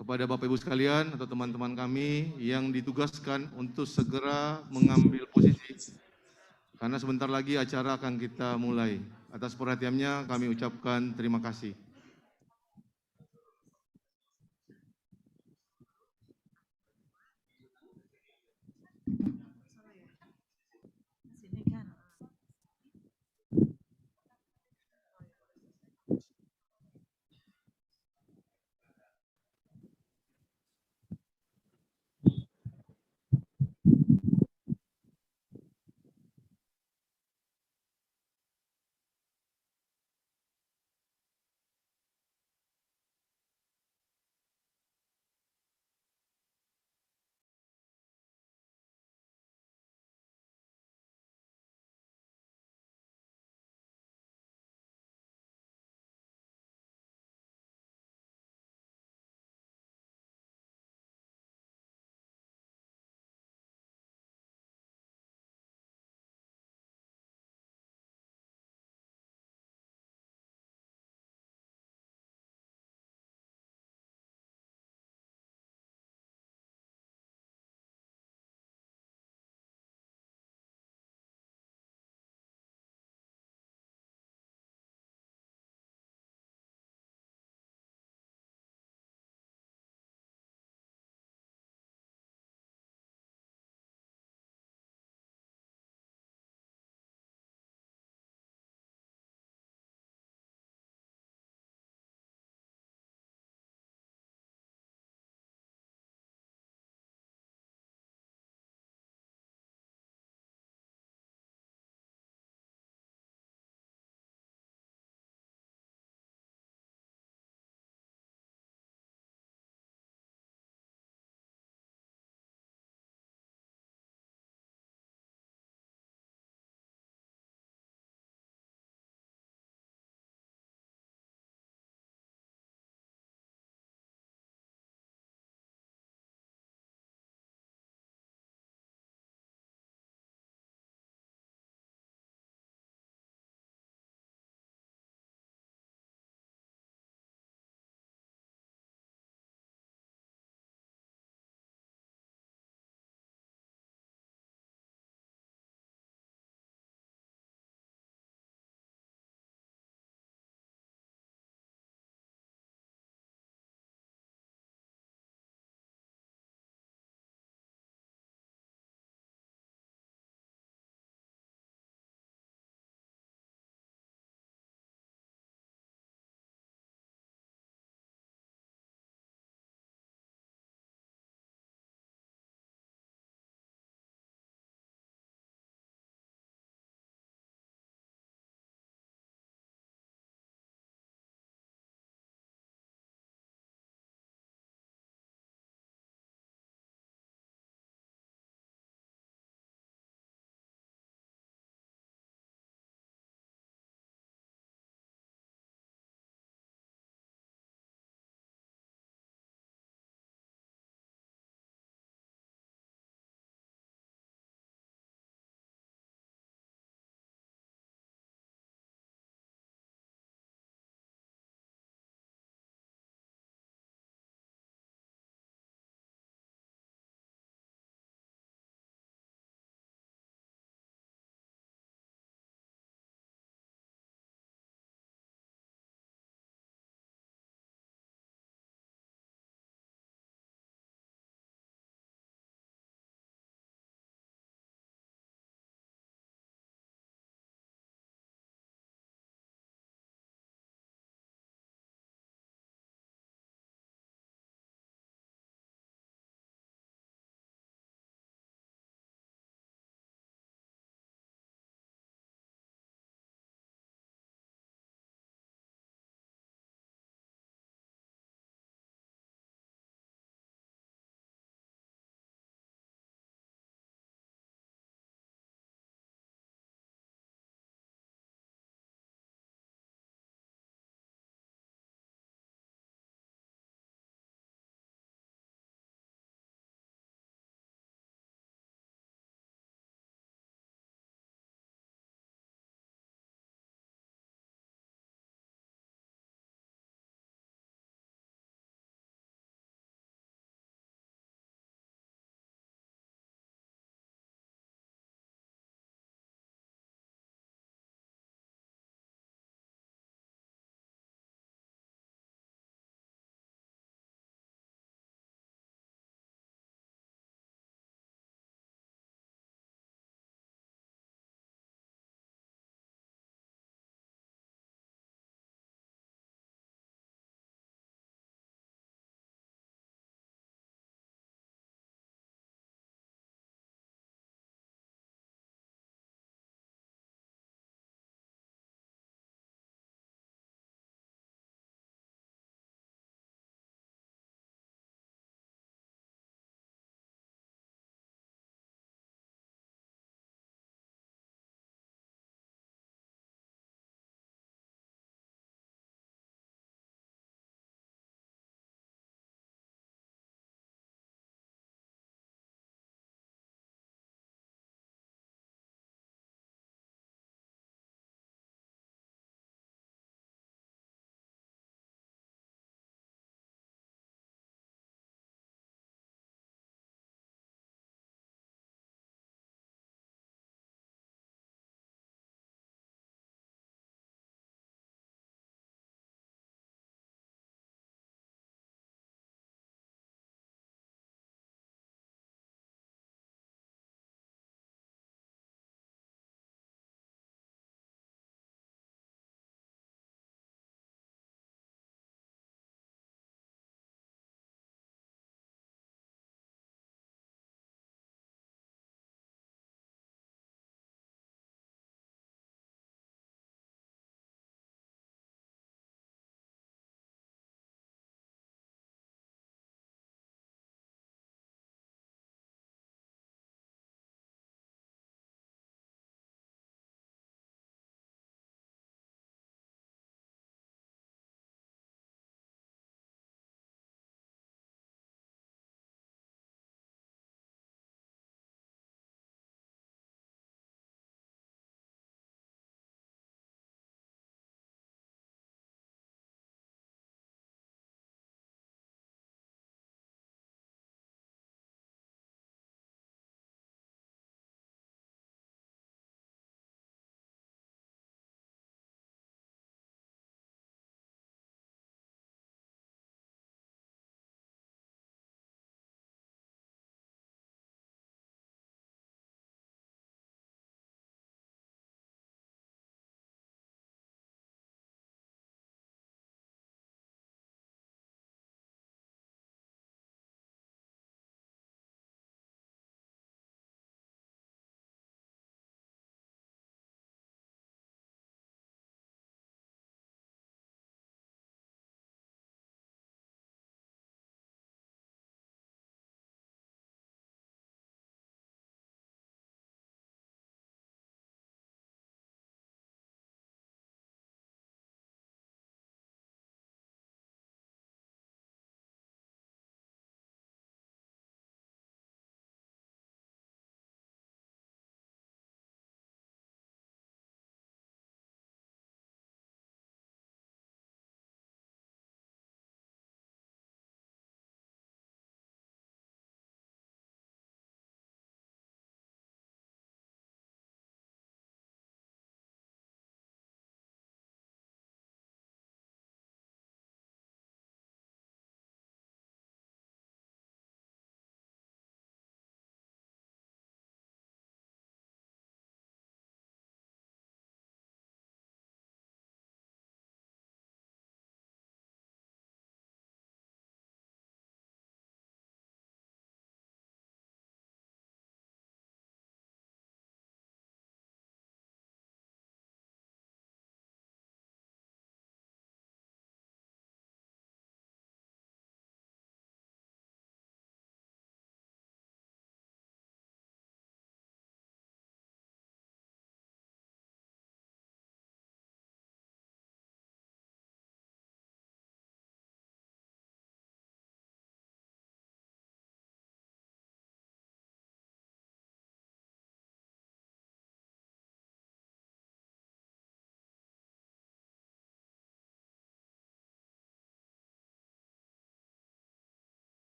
kepada Bapak Ibu sekalian atau teman-teman kami yang ditugaskan untuk segera mengambil posisi karena sebentar lagi acara akan kita mulai. Atas perhatiannya kami ucapkan terima kasih.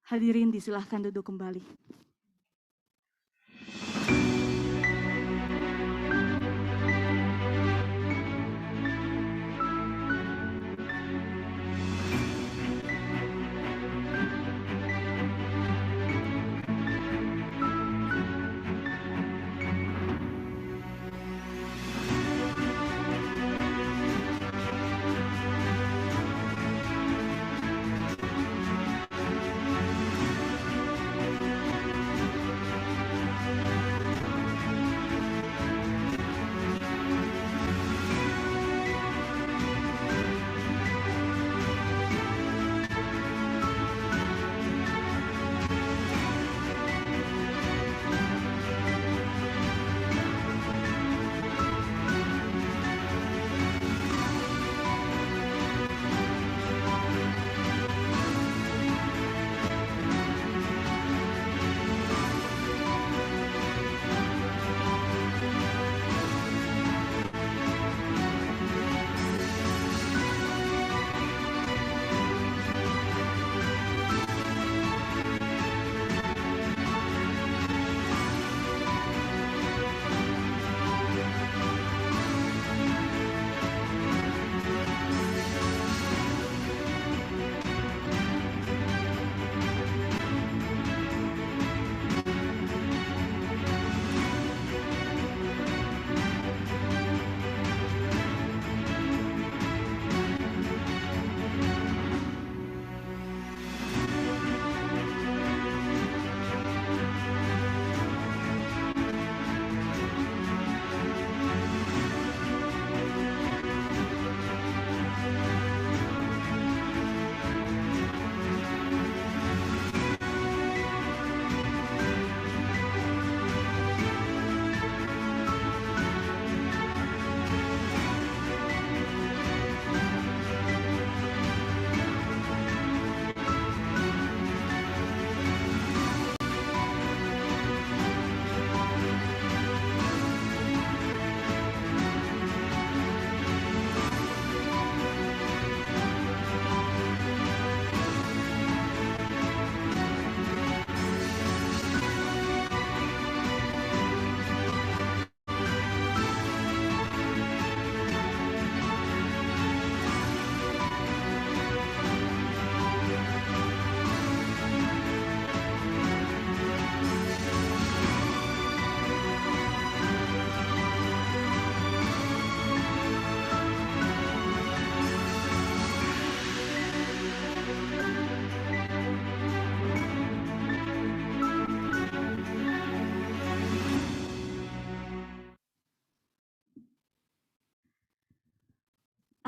Hadirin disilahkan duduk kembali.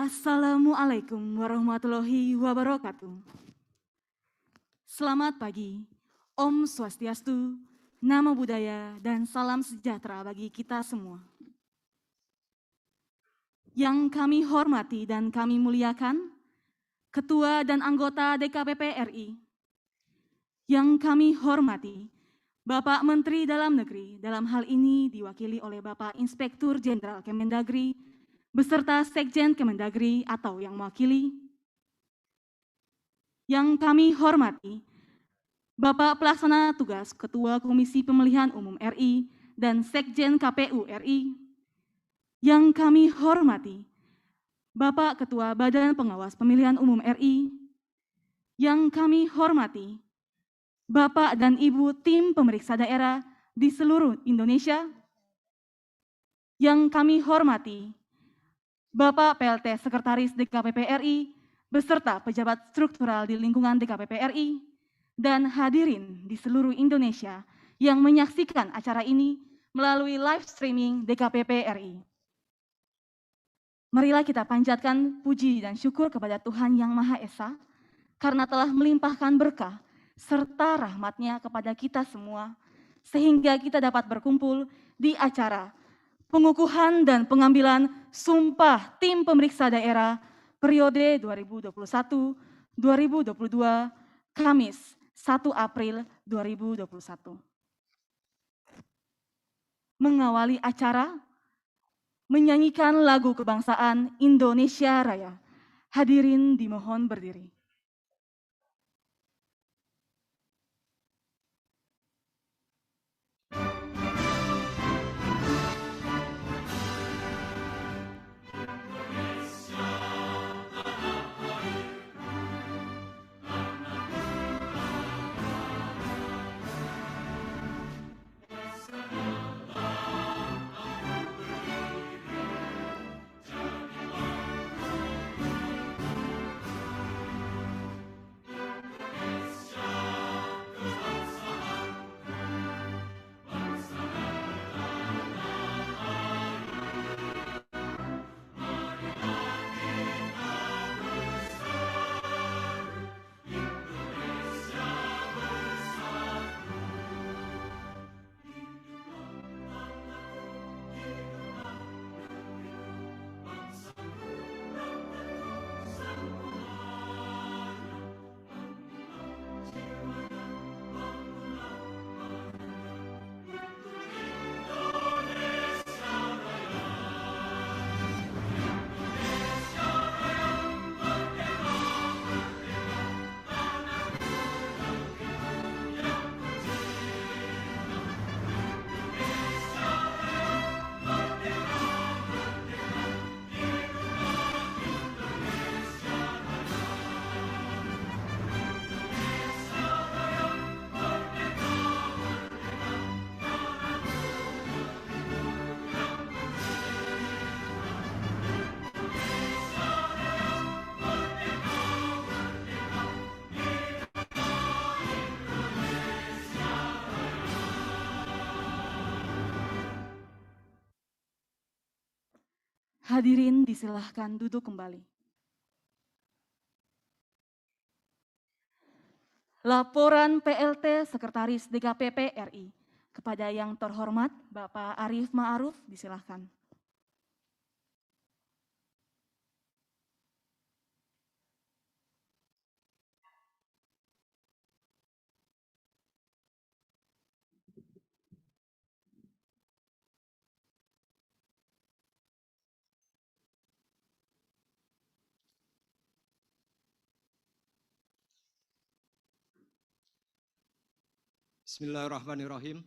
Assalamualaikum warahmatullahi wabarakatuh. Selamat pagi, Om Swastiastu, Namo Buddhaya, dan salam sejahtera bagi kita semua. Yang kami hormati dan kami muliakan, Ketua dan anggota DKPP RI. Yang kami hormati, Bapak Menteri Dalam Negeri, dalam hal ini diwakili oleh Bapak Inspektur Jenderal Kemendagri, beserta Sekjen Kemendagri atau yang mewakili. Yang kami hormati, Bapak Pelaksana Tugas Ketua Komisi Pemilihan Umum RI dan Sekjen KPU RI. Yang kami hormati, Bapak Ketua Badan Pengawas Pemilihan Umum RI. Yang kami hormati, Bapak dan Ibu tim pemeriksa daerah di seluruh Indonesia. Yang kami hormati, Bapak PLT Sekretaris DKPP RI beserta pejabat struktural di lingkungan DKPP RI dan hadirin di seluruh Indonesia yang menyaksikan acara ini melalui live streaming DKPP RI. Marilah kita panjatkan puji dan syukur kepada Tuhan Yang Maha Esa karena telah melimpahkan berkah serta rahmat-Nya kepada kita semua sehingga kita dapat berkumpul di acara pengukuhan dan pengambilan sumpah tim pemeriksa daerah periode 2021-2022 Kamis 1 April 2021. Mengawali acara, menyanyikan lagu kebangsaan Indonesia Raya. Hadirin dimohon berdiri. Hadirin disilahkan duduk kembali. Laporan PLT Sekretaris DKPP RI. Kepada yang terhormat Bapak Arief Ma'aruf, disilahkan. Bismillahirrahmanirrahim.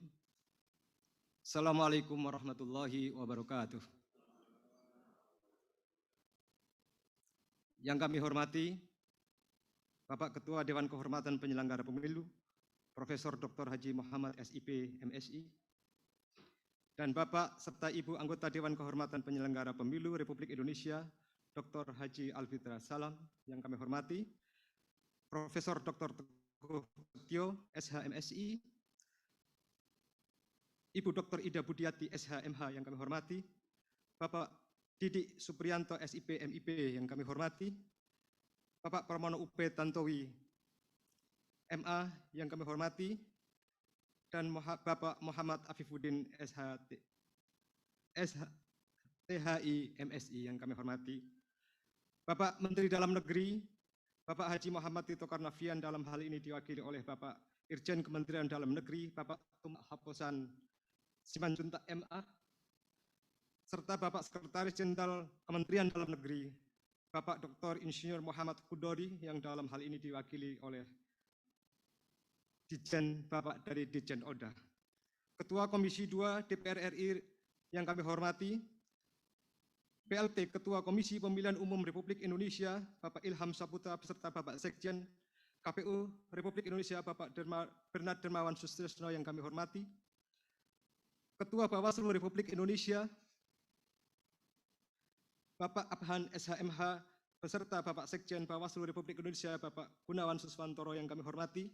Assalamualaikum warahmatullahi wabarakatuh. Yang kami hormati Bapak Ketua Dewan Kehormatan Penyelenggara Pemilu, Profesor Dr. Haji Muhammad SIP MSI, dan Bapak serta Ibu anggota Dewan Kehormatan Penyelenggara Pemilu Republik Indonesia, Dr. Haji Alfitra Salam, yang kami hormati, Profesor Dr. Teguh Setio SHMSI, Ibu Dr. Ida Budiati SHMH yang kami hormati, Bapak Didik Supriyanto SIP MIP yang kami hormati, Bapak Pramono UP Tantowi MA yang kami hormati, dan Bapak Muhammad Afifuddin THI MSI yang kami hormati, Bapak Menteri Dalam Negeri, Bapak Haji Muhammad Tito Karnavian, dalam hal ini diwakili oleh Bapak Irjen Kementerian Dalam Negeri, Bapak Tum Haposan Simanjuntak MA, serta Bapak Sekretaris Jenderal Kementerian Dalam Negeri, Bapak Dr. Insinyur Muhammad Hudori, yang dalam hal ini diwakili oleh Bapak dari Ditjen Oda. Ketua Komisi 2 DPR RI yang kami hormati, PLT Ketua Komisi Pemilihan Umum Republik Indonesia, Bapak Ilham Saputra, beserta Bapak Sekjen KPU Republik Indonesia, Bapak Bernard Dermawan Sustresno yang kami hormati, Ketua Bawaslu Republik Indonesia, Bapak Abhan SHMH, beserta Bapak Sekjen Bawaslu Republik Indonesia, Bapak Gunawan Suswantoro yang kami hormati,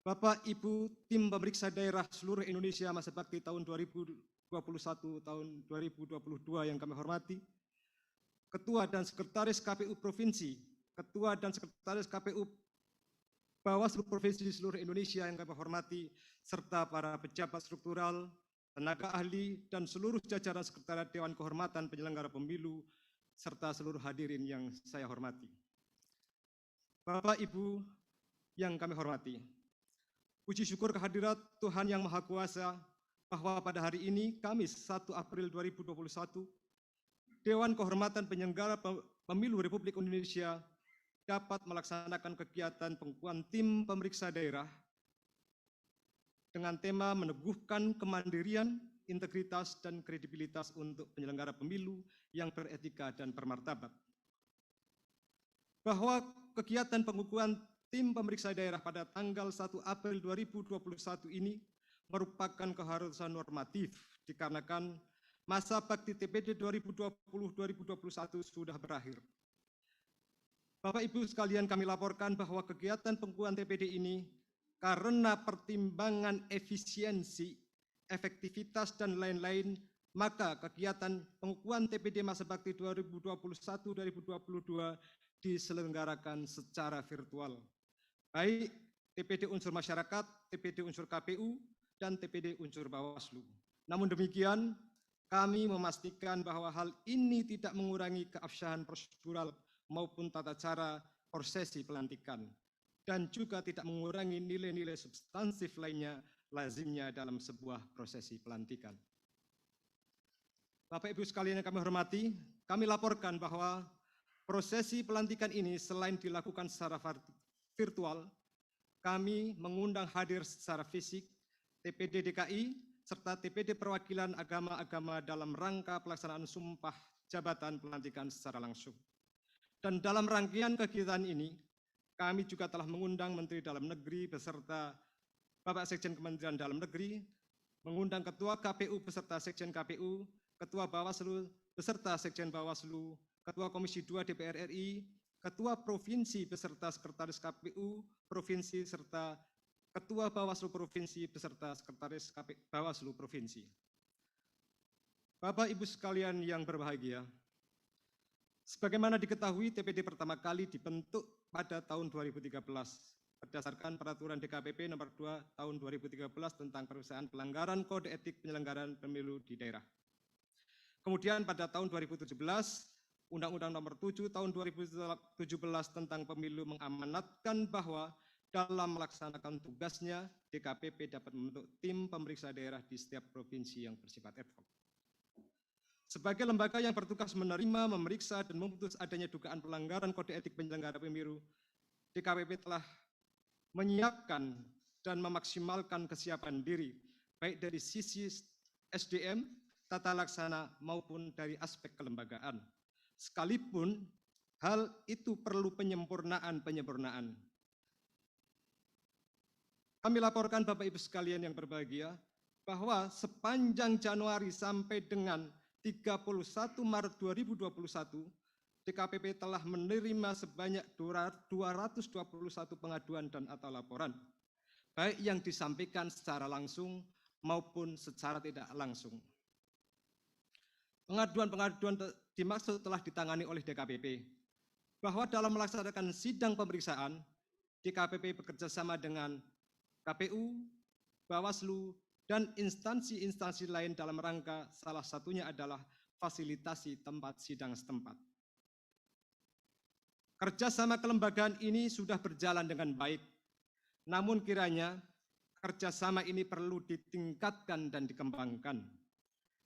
Bapak Ibu Tim Pemeriksa Daerah seluruh Indonesia masa bakti tahun 2021 tahun 2022 yang kami hormati, Ketua dan Sekretaris KPU Provinsi, Ketua dan Sekretaris KPU Bawaslu Provinsi di seluruh Indonesia yang kami hormati, serta para pejabat struktural, tenaga ahli, dan seluruh jajaran Sekretariat Dewan Kehormatan Penyelenggara Pemilu, serta seluruh hadirin yang saya hormati. Bapak Ibu yang kami hormati, puji syukur kehadirat Tuhan Yang Maha Kuasa bahwa pada hari ini, Kamis 1 April 2021, Dewan Kehormatan Penyelenggara Pemilu Republik Indonesia dapat melaksanakan kegiatan pengukuhan tim pemeriksa daerah dengan tema meneguhkan kemandirian, integritas, dan kredibilitas untuk penyelenggara pemilu yang beretika dan bermartabat. Bahwa kegiatan pengukuhan tim pemeriksa daerah pada tanggal 1 April 2021 ini merupakan keharusan normatif dikarenakan masa bakti TPD 2020-2021 sudah berakhir. Bapak Ibu sekalian, kami laporkan bahwa kegiatan pengukuhan TPD ini karena pertimbangan efisiensi, efektivitas, dan lain-lain, maka kegiatan pengukuhan TPD masa bakti 2021-2022 diselenggarakan secara virtual, baik TPD unsur masyarakat, TPD unsur KPU, dan TPD unsur Bawaslu. Namun demikian, kami memastikan bahwa hal ini tidak mengurangi keabsahan prosedural maupun tata cara prosesi pelantikan, dan juga tidak mengurangi nilai-nilai substansif lainnya lazimnya dalam sebuah prosesi pelantikan. Bapak Ibu sekalian yang kami hormati, kami laporkan bahwa prosesi pelantikan ini selain dilakukan secara virtual, kami mengundang hadir secara fisik TPD DKI serta TPD perwakilan agama-agama dalam rangka pelaksanaan sumpah jabatan pelantikan secara langsung. Dan dalam rangkaian kegiatan ini, kami juga telah mengundang Menteri Dalam Negeri beserta Bapak Sekjen Kementerian Dalam Negeri, mengundang Ketua KPU beserta Sekjen KPU, Ketua Bawaslu beserta Sekjen Bawaslu, Ketua Komisi 2 DPR RI, Ketua Provinsi beserta Sekretaris KPU Provinsi, serta Ketua Bawaslu Provinsi beserta Sekretaris Bawaslu Provinsi. Bapak Ibu sekalian yang berbahagia, sebagaimana diketahui TPD pertama kali dibentuk pada tahun 2013 berdasarkan Peraturan DKPP Nomor 2 Tahun 2013 tentang Pemeriksaan Pelanggaran Kode Etik Penyelenggaraan Pemilu di Daerah. Kemudian pada tahun 2017, Undang-Undang Nomor 7 Tahun 2017 tentang Pemilu mengamanatkan bahwa dalam melaksanakan tugasnya, DKPP dapat membentuk tim pemeriksa daerah di setiap provinsi yang bersifat ad hoc. Sebagai lembaga yang bertugas menerima, memeriksa, dan memutus adanya dugaan pelanggaran kode etik penyelenggara pemilu, DKPP telah menyiapkan dan memaksimalkan kesiapan diri, baik dari sisi SDM, tata laksana, maupun dari aspek kelembagaan. Sekalipun hal itu perlu penyempurnaan. Kami laporkan Bapak Ibu sekalian yang berbahagia, bahwa sepanjang Januari sampai dengan 31 Maret 2021, DKPP telah menerima sebanyak 221 pengaduan dan atau laporan, baik yang disampaikan secara langsung maupun secara tidak langsung. Pengaduan-pengaduan dimaksud telah ditangani oleh DKPP, bahwa dalam melaksanakan sidang pemeriksaan, DKPP bekerjasama dengan KPU, Bawaslu, dan instansi-instansi lain dalam rangka salah satunya adalah fasilitasi tempat sidang setempat. Kerjasama kelembagaan ini sudah berjalan dengan baik, namun kiranya kerjasama ini perlu ditingkatkan dan dikembangkan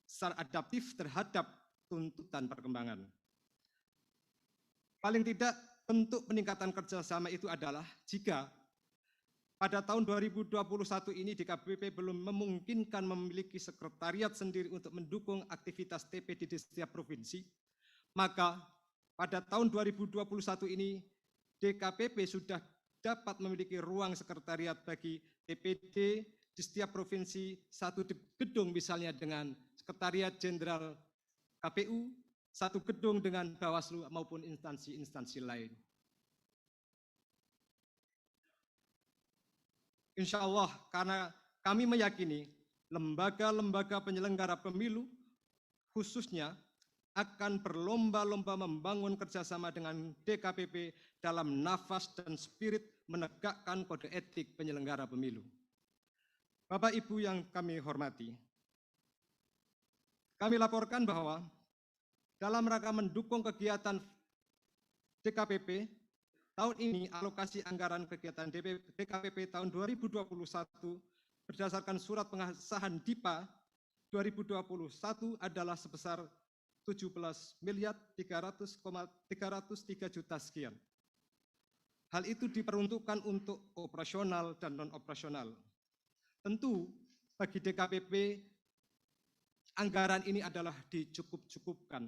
secara adaptif terhadap tuntutan perkembangan. Paling tidak bentuk peningkatan kerjasama itu adalah jika pada tahun 2021 ini DKPP belum memungkinkan memiliki sekretariat sendiri untuk mendukung aktivitas TPD di setiap provinsi, maka pada tahun 2021 ini DKPP sudah dapat memiliki ruang sekretariat bagi TPD di setiap provinsi, satu gedung misalnya dengan Sekretariat Jenderal KPU, satu gedung dengan Bawaslu maupun instansi-instansi lain. Insya Allah, karena kami meyakini lembaga-lembaga penyelenggara pemilu khususnya akan berlomba-lomba membangun kerjasama dengan DKPP dalam nafas dan spirit menegakkan kode etik penyelenggara pemilu. Bapak Ibu yang kami hormati, kami laporkan bahwa dalam rangka mendukung kegiatan DKPP, tahun ini alokasi anggaran kegiatan DKPP tahun 2021 berdasarkan surat pengesahan DIPA 2021 adalah sebesar 17.303 juta sekian. Hal itu diperuntukkan untuk operasional dan non-operasional. Tentu bagi DKPP anggaran ini adalah dicukup-cukupkan.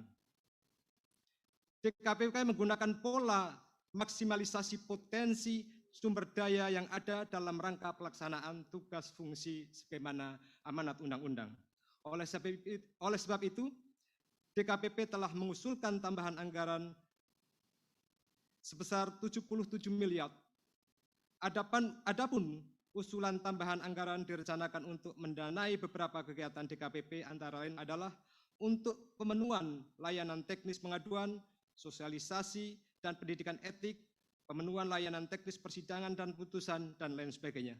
DKPP menggunakan pola maksimalisasi potensi sumber daya yang ada dalam rangka pelaksanaan tugas fungsi sebagaimana amanat undang-undang. Oleh sebab itu, DKPP telah mengusulkan tambahan anggaran sebesar 77 miliar. Adapun usulan tambahan anggaran direncanakan untuk mendanai beberapa kegiatan DKPP antara lain adalah untuk pemenuhan layanan teknis pengaduan, sosialisasi, dan pendidikan etik, pemenuhan layanan teknis persidangan dan putusan, dan lain sebagainya.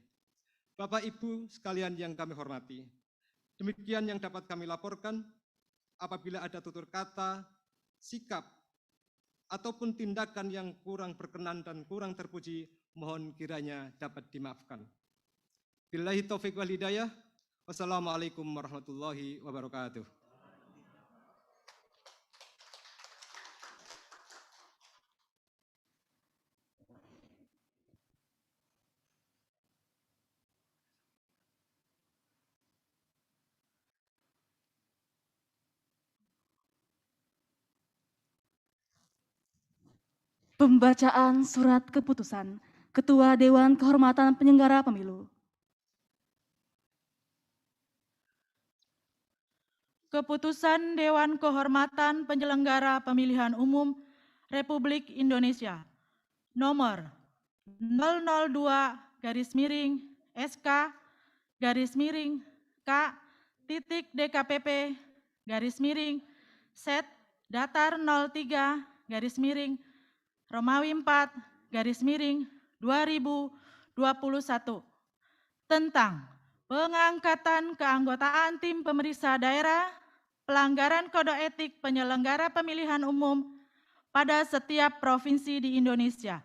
Bapak Ibu sekalian yang kami hormati, demikian yang dapat kami laporkan. Apabila ada tutur kata, sikap, ataupun tindakan yang kurang berkenan dan kurang terpuji, mohon kiranya dapat dimaafkan. Billahi taufiq wal hidayah. Wassalamualaikum warahmatullahi wabarakatuh. Pembacaan surat keputusan Ketua Dewan Kehormatan Penyelenggara Pemilu. Keputusan Dewan Kehormatan Penyelenggara Pemilihan Umum Republik Indonesia nomor 002-SK-K-DKPP Set Datar 03 Romawi 4 2021 tentang pengangkatan keanggotaan tim pemeriksa daerah, pelanggaran kode etik penyelenggara pemilihan umum pada setiap provinsi di Indonesia,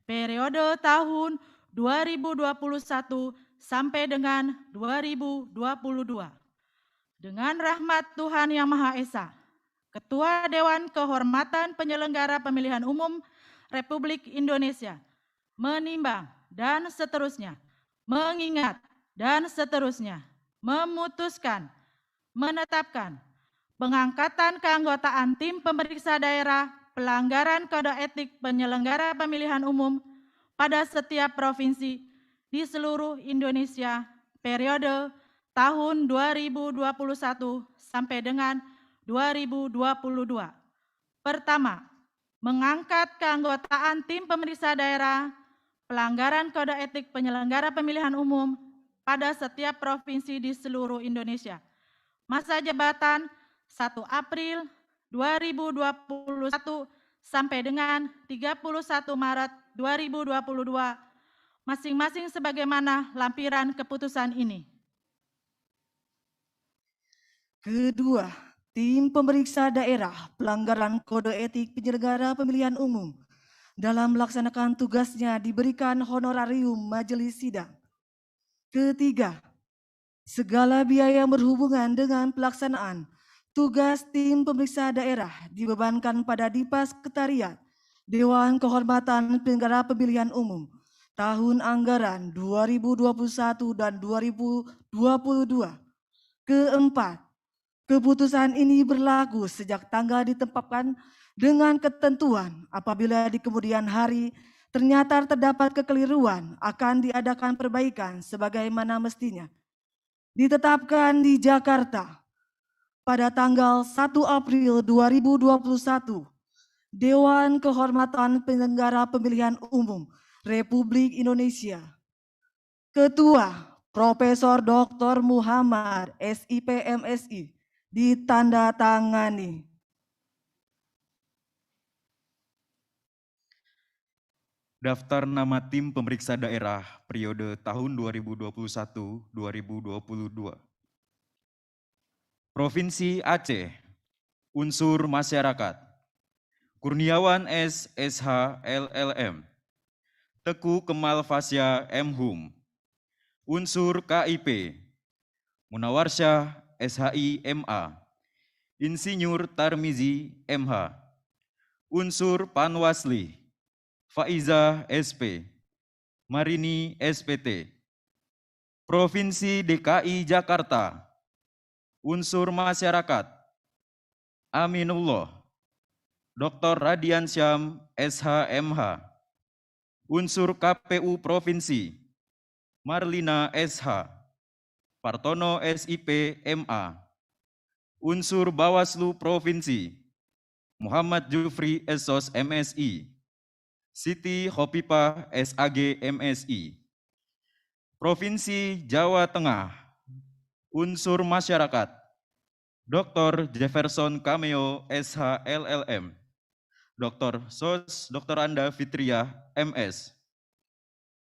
periode tahun 2021 sampai dengan 2022. Dengan rahmat Tuhan Yang Maha Esa, Ketua Dewan Kehormatan Penyelenggara Pemilihan Umum Republik Indonesia menimbang dan seterusnya, mengingat dan seterusnya, memutuskan, menetapkan pengangkatan keanggotaan tim pemeriksa daerah, pelanggaran kode etik penyelenggara pemilihan umum pada setiap provinsi di seluruh Indonesia periode tahun 2021 sampai dengan 2022. Pertama, mengangkat keanggotaan tim pemeriksa daerah, pelanggaran kode etik penyelenggara pemilihan umum pada setiap provinsi di seluruh Indonesia. Masa jabatan 1 April 2021 sampai dengan 31 Maret 2022, masing-masing sebagaimana lampiran keputusan ini. Kedua, tim pemeriksa daerah pelanggaran kode etik penyelenggara pemilihan umum dalam melaksanakan tugasnya diberikan honorarium majelis sidang. Ketiga, segala biaya yang berhubungan dengan pelaksanaan tugas tim pemeriksa daerah dibebankan pada Dipas Sekretariat Dewan Kehormatan Penyelenggara Pemilihan Umum tahun anggaran 2021 dan 2022. Keempat, keputusan ini berlaku sejak tanggal ditetapkan dengan ketentuan apabila di kemudian hari ternyata terdapat kekeliruan akan diadakan perbaikan sebagaimana mestinya. Ditetapkan di Jakarta pada tanggal 1 April 2021, Dewan Kehormatan Penyelenggara Pemilihan Umum Republik Indonesia. Ketua Profesor Dr. Muhammad SIP MSI ditandatangani. Daftar nama tim pemeriksa daerah periode tahun 2021-2022. Provinsi Aceh, unsur masyarakat, Kurniawan S. SH LLM, Teguh Kemal Fasya M. Hum, unsur KIP, Munawarsyah SHI MA, Insinyur Tarmizi MH, unsur Panwasli, Faiza SP, Marini SPT. Provinsi DKI Jakarta, unsur masyarakat, Aminullah, Dr. Radiansyam SHMH, unsur KPU Provinsi, Marlina SH, Partono SIP MA, unsur Bawaslu Provinsi, Muhammad Jufri Esos MSI, Siti Khopipah SAG MSI. Provinsi Jawa Tengah, unsur masyarakat, Dr. Jefferson Cameo SH LLM, Dr. Sos Dr. Anda Fitriah MS.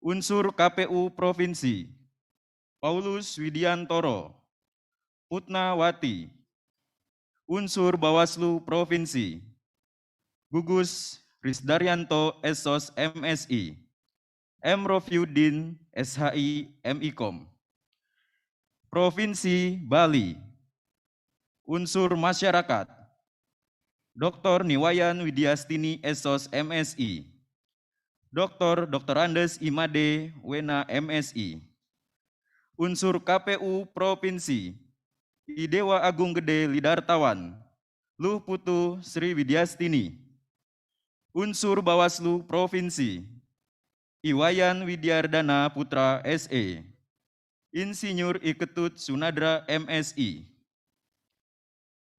Unsur KPU Provinsi, Paulus Widiantoro, Putnawati. Unsur Bawaslu Provinsi, Gugus Risdaryanto Esos MSI, M. Rofiuddin SHI MIKOM. Provinsi Bali, unsur masyarakat, Dr. Niwayan Widiastini Esos MSI, Dr. Andes Imade Wena MSI. Unsur KPU Provinsi, Idewa Agung Gede Lidartawan, Luh Putu Sri Widiastini. Unsur Bawaslu Provinsi, Iwayan Widyardana Putra SE, Insinyur Iketut Sunadra MSI.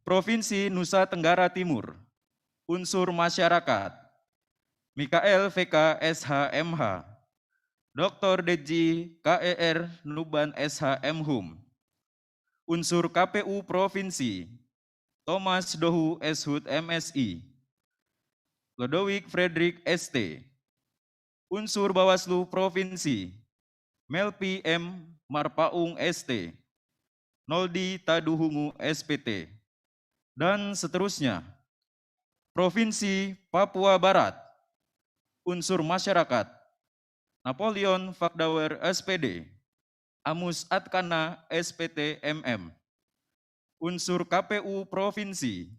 Provinsi Nusa Tenggara Timur, unsur masyarakat, Mikael VK SHMH, Dr. Deji KER Nuban SHM Hum. Unsur KPU Provinsi, Thomas Dohu Eshut MSI, Lodowik Frederick ST, unsur Bawaslu Provinsi, Melpi M. Marpaung ST, Noldi Taduhungu SPT, dan seterusnya. Provinsi Papua Barat, unsur masyarakat, Napoleon Fakdawer SPD, Amus Atkana SPT MM, unsur KPU Provinsi,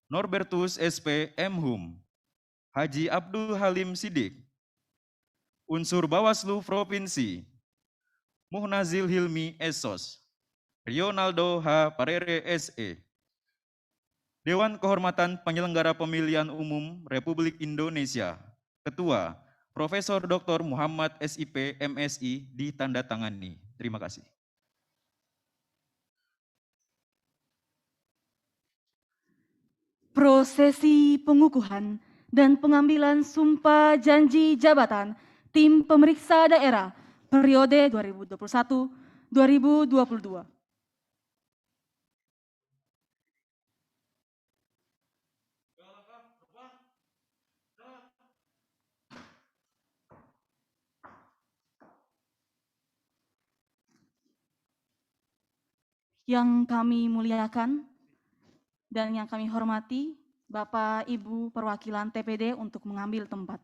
Norbertus SP Mhum, Haji Abdul Halim Sidik, unsur Bawaslu Provinsi, Muhnazil Hilmi Esos, Rionaldo H. Parere SE, Dewan Kehormatan Penyelenggara Pemilihan Umum Republik Indonesia, Ketua Profesor Dr. Muhammad SIP MSI ditandatangani. Terima kasih. Prosesi pengukuhan dan pengambilan sumpah janji jabatan tim pemeriksa daerah periode 2021-2022. Yang kami muliakan dan yang kami hormati, Bapak Ibu perwakilan TPD untuk mengambil tempat.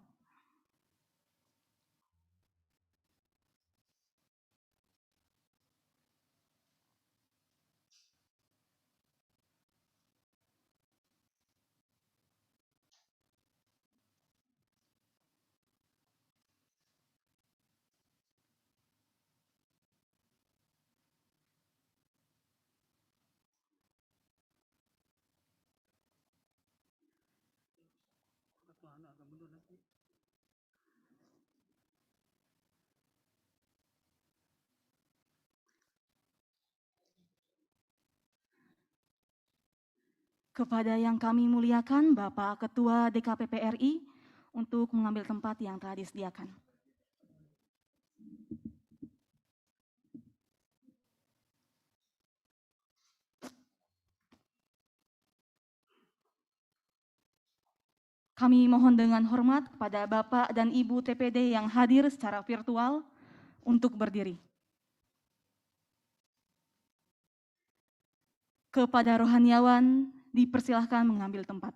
Kepada yang kami muliakan, Bapak Ketua DKPP RI untuk mengambil tempat yang telah disediakan. Kami mohon dengan hormat kepada Bapak dan Ibu TPD yang hadir secara virtual untuk berdiri. Kepada rohaniawan dipersilahkan mengambil tempat.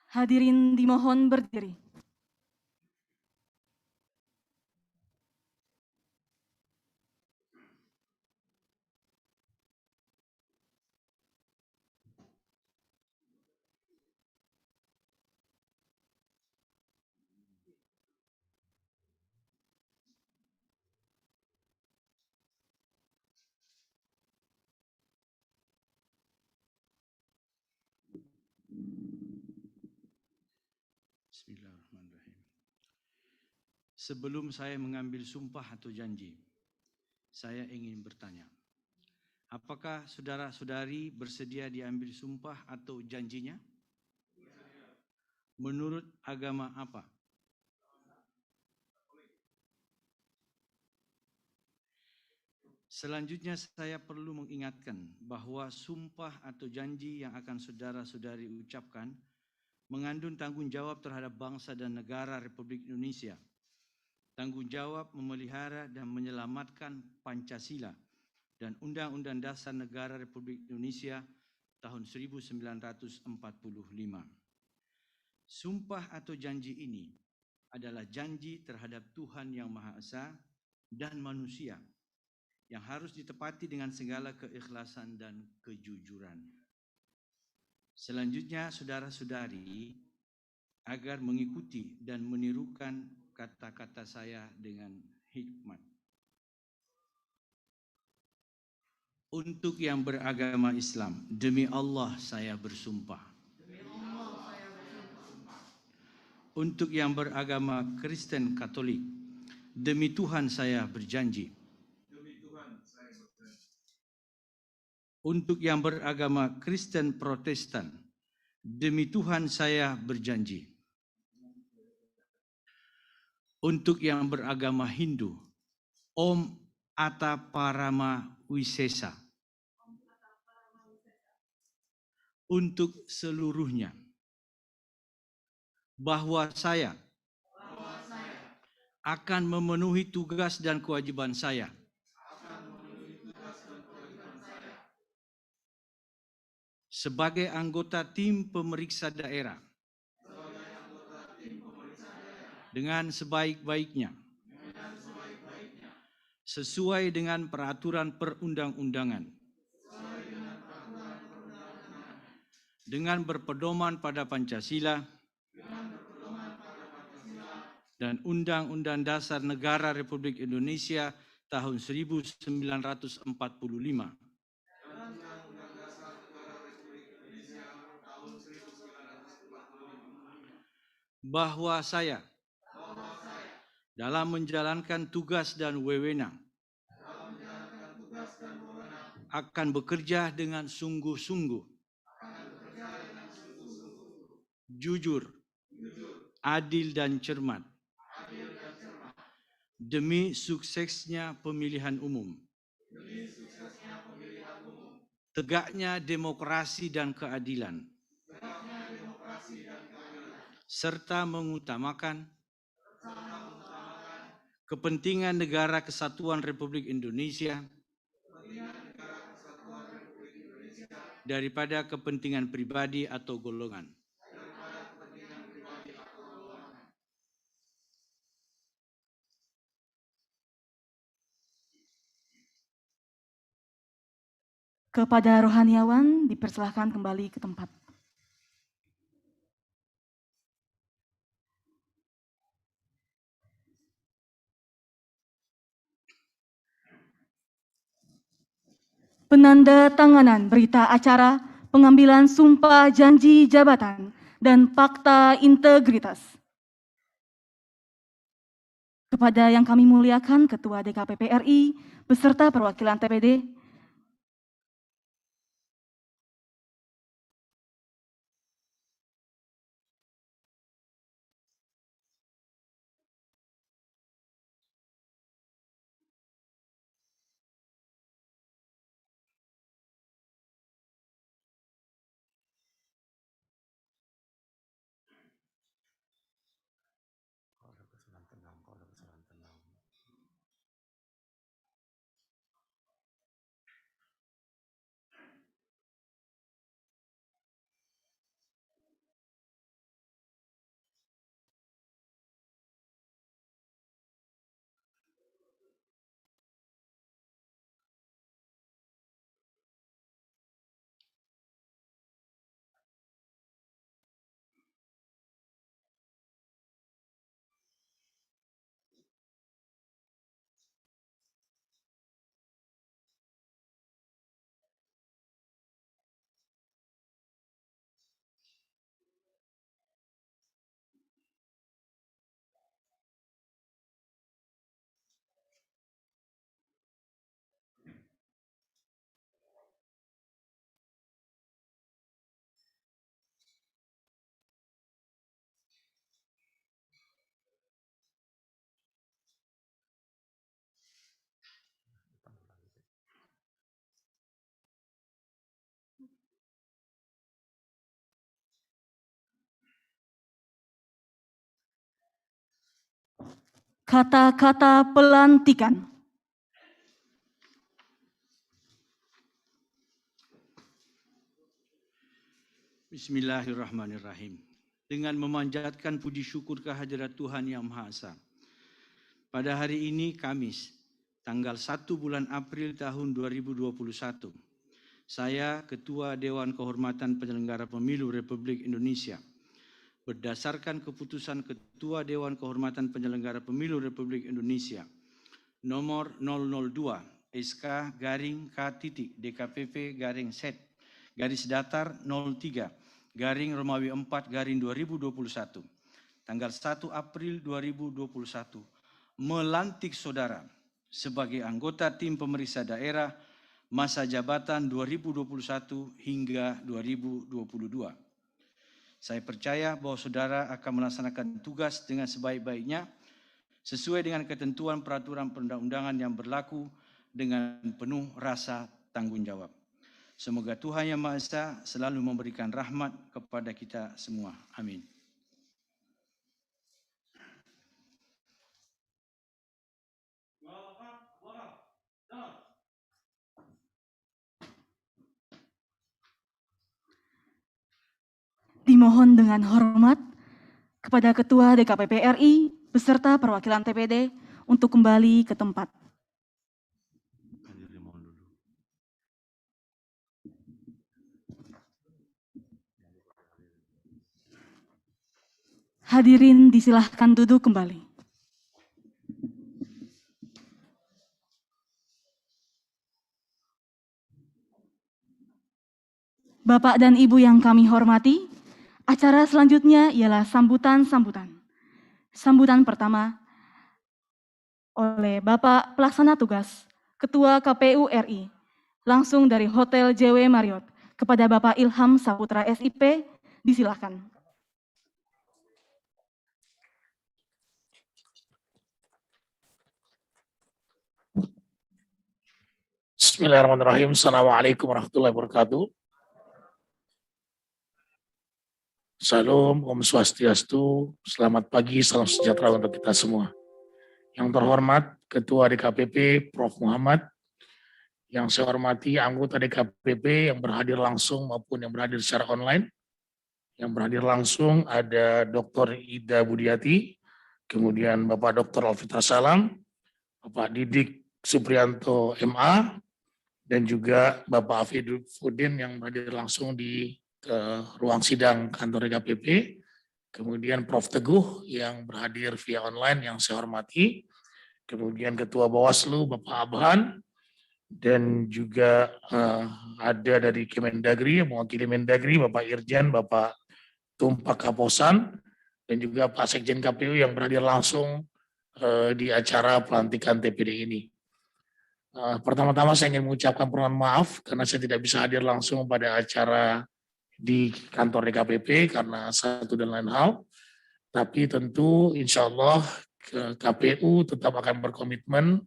Hadirin dimohon berdiri. Bismillahirrahmanirrahim. Sebelum saya mengambil sumpah atau janji, saya ingin bertanya, apakah saudara-saudari bersedia diambil sumpah atau janjinya? Menurut agama apa? Selanjutnya saya perlu mengingatkan bahwa sumpah atau janji yang akan saudara-saudari ucapkan mengandung tanggung jawab terhadap bangsa dan negara Republik Indonesia, tanggung jawab memelihara dan menyelamatkan Pancasila dan Undang-Undang Dasar Negara Republik Indonesia tahun 1945. Sumpah atau janji ini adalah janji terhadap Tuhan Yang Maha Esa dan manusia yang harus ditepati dengan segala keikhlasan dan kejujuran. Selanjutnya, saudara-saudari agar mengikuti dan menirukan kata-kata saya dengan hikmat. Untuk yang beragama Islam, demi Allah saya bersumpah. Untuk yang beragama Kristen Katolik, demi Tuhan saya berjanji. Untuk yang beragama Kristen Protestan, demi Tuhan saya berjanji. Untuk yang beragama Hindu, Om Atta Parama Wisesa. Untuk seluruhnya, bahwa saya akan memenuhi tugas dan kewajiban saya sebagai anggota tim pemeriksa daerah dengan sebaik-baiknya, sesuai dengan peraturan perundang-undangan, dengan berpedoman pada Pancasila dan Undang-Undang Dasar Negara Republik Indonesia tahun 1945. Bahwa saya dalam menjalankan tugas dan wewenang akan bekerja dengan sungguh-sungguh, jujur, adil dan cermat demi suksesnya pemilihan umum, tegaknya demokrasi dan keadilan, serta mengutamakan kepentingan Negara Kesatuan Republik Indonesia daripada kepentingan pribadi atau golongan. Kepada rohaniawan dipersilahkan kembali ke tempat. Penanda tanganan berita acara pengambilan sumpah janji jabatan dan fakta integritas. Kepada yang kami muliakan Ketua DKPP RI beserta perwakilan TPD, kata-kata pelantikan. Bismillahirrahmanirrahim. Dengan memanjatkan puji syukur kehadirat Tuhan Yang Maha Esa. Pada hari ini Kamis, tanggal 1 bulan April tahun 2021, saya Ketua Dewan Kehormatan Penyelenggara Pemilu Republik Indonesia, berdasarkan keputusan Ketua Dewan Kehormatan Penyelenggara Pemilu Republik Indonesia nomor 002 SK garing K titik DKPP garing set garis datar 03 garing Romawi 4 garing 2021 tanggal 1 April 2021 melantik saudara sebagai anggota tim pemeriksa daerah masa jabatan 2021 hingga 2022. Saya percaya bahwa saudara akan melaksanakan tugas dengan sebaik-baiknya sesuai dengan ketentuan peraturan perundang-undangan yang berlaku dengan penuh rasa tanggung jawab. Semoga Tuhan Yang Maha Esa selalu memberikan rahmat kepada kita semua. Amin. Dimohon dengan hormat kepada Ketua DKPP RI beserta perwakilan TPD untuk kembali ke tempat. Hadirin disilahkan duduk kembali. Bapak dan Ibu yang kami hormati, acara selanjutnya ialah sambutan-sambutan. Sambutan pertama oleh Bapak Pelaksana Tugas, Ketua KPU RI, langsung dari Hotel JW Marriott, kepada Bapak Ilham Saputra SIP, disilakan. Bismillahirrahmanirrahim. Assalamualaikum warahmatullahi wabarakatuh. Salam, Om Swastiastu, selamat pagi, salam sejahtera untuk kita semua. Yang terhormat Ketua DKPP Prof. Muhammad, yang saya hormati anggota DKPP yang berhadir langsung maupun yang berhadir secara online. Yang berhadir langsung ada Dr. Ida Budiati, kemudian Bapak Dr. Alfitra Salam, Bapak Didik Suprianto MA, dan juga Bapak Afiduddin yang berhadir langsung di ruang sidang kantor DKPP, kemudian Prof. Teguh yang berhadir via online yang saya hormati, kemudian Ketua Bawaslu Bapak Abhan, dan juga ada dari Kemendagri, mewakili Mendagri Bapak Irjen, Bapak Tumpak Kaposan, dan juga Pak Sekjen KPU yang berhadir langsung di acara pelantikan TPD ini. Pertama-tama saya ingin mengucapkan permohonan maaf karena saya tidak bisa hadir langsung pada acara di kantor DKPP karena satu dan lain hal. Tapi tentu insya Allah KPU tetap akan berkomitmen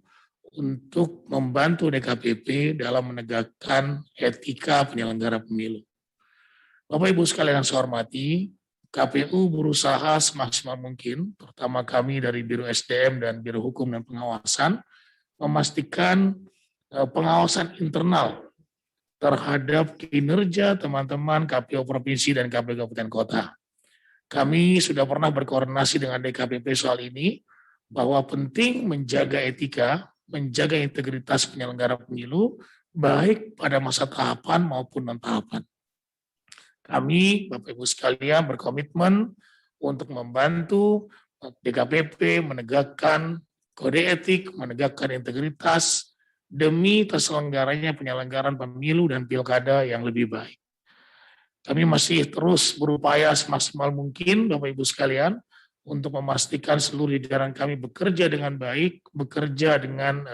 untuk membantu DKPP dalam menegakkan etika penyelenggara pemilu. Bapak Ibu sekalian yang saya hormati, KPU berusaha semaksimal mungkin, terutama kami dari Biro SDM dan Biro Hukum dan Pengawasan, memastikan pengawasan internal terhadap kinerja teman-teman KPU Provinsi dan KPU Kabupaten Kota. Kami sudah pernah berkoordinasi dengan DKPP soal ini, bahwa penting menjaga etika, menjaga integritas penyelenggara pemilu, baik pada masa tahapan maupun non-tahapan. Kami, Bapak Ibu sekalian, berkomitmen untuk membantu DKPP menegakkan kode etik, menegakkan integritas demi terselenggaranya penyelenggaraan pemilu dan pilkada yang lebih baik. Kami masih terus berupaya semaksimal mungkin, Bapak Ibu sekalian, untuk memastikan seluruh jajaran kami bekerja dengan baik, bekerja dengan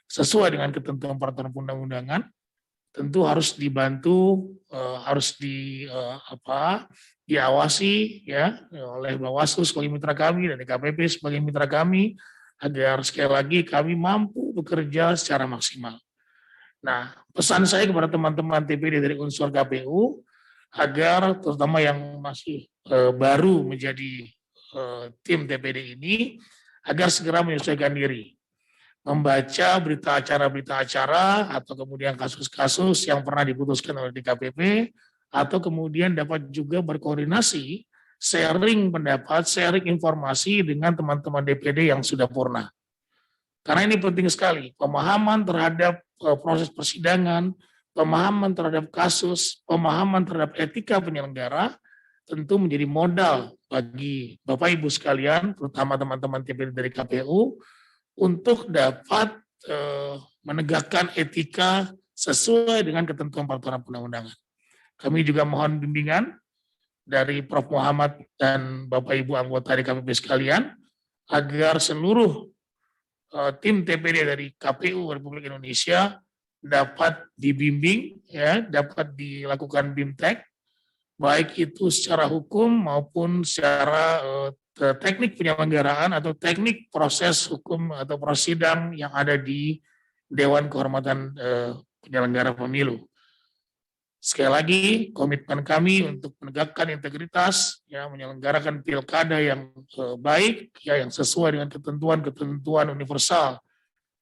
sesuai dengan ketentuan peraturan perundang-undangan. Tentu harus dibantu, harus diawasi ya oleh Bawaslu sebagai mitra kami dan DKPP sebagai mitra kami, agar sekali lagi kami mampu bekerja secara maksimal. Nah, pesan saya kepada teman-teman TPD dari unsur KPU, agar terutama yang masih baru menjadi tim TPD ini, agar segera menyesuaikan diri. Membaca berita acara atau kemudian kasus-kasus yang pernah diputuskan oleh DKPP, atau kemudian dapat juga berkoordinasi, sharing pendapat, sharing informasi dengan teman-teman DPD yang sudah purna. Karena ini penting sekali, pemahaman terhadap proses persidangan, pemahaman terhadap kasus, pemahaman terhadap etika penyelenggara, tentu menjadi modal bagi Bapak Ibu sekalian, terutama teman-teman TPD dari KPU, untuk dapat menegakkan etika sesuai dengan ketentuan peraturan perundang-undangan. Kami juga mohon bimbingan dari Prof. Muhammad dan Bapak Ibu anggota DKPP sekalian agar seluruh tim TPD dari KPU Republik Indonesia dapat dibimbing, ya, dapat dilakukan BIMTEK, baik itu secara hukum maupun secara teknik penyelenggaraan atau teknik proses hukum atau prosidang yang ada di Dewan Kehormatan Penyelenggara Pemilu. Sekali lagi, komitmen kami untuk menegakkan integritas, ya, menyelenggarakan pilkada yang baik, ya, yang sesuai dengan ketentuan-ketentuan universal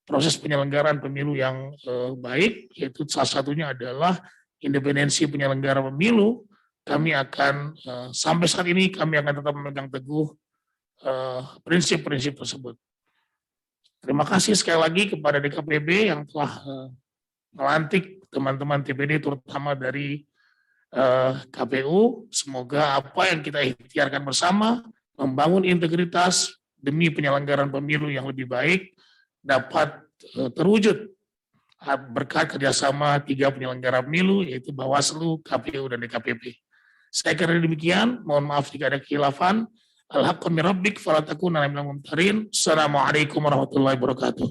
proses penyelenggaraan pemilu yang baik, yaitu salah satunya adalah independensi penyelenggara pemilu. Kami akan sampai saat ini kami akan tetap memegang teguh prinsip-prinsip tersebut. Terima kasih sekali lagi kepada DKPB yang telah melantik teman-teman TPD terutama dari KPU. Semoga apa yang kita ikhtiarkan bersama membangun integritas demi penyelenggaraan pemilu yang lebih baik dapat terwujud berkat kerjasama 3 penyelenggara pemilu, yaitu Bawaslu, KPU, dan DKPP. Saya kira demikian. Mohon maaf jika ada khilafan. Al-haqqu min rabbik fala takunanna minal mumtarin. Assalamualaikum warahmatullahi wabarakatuh.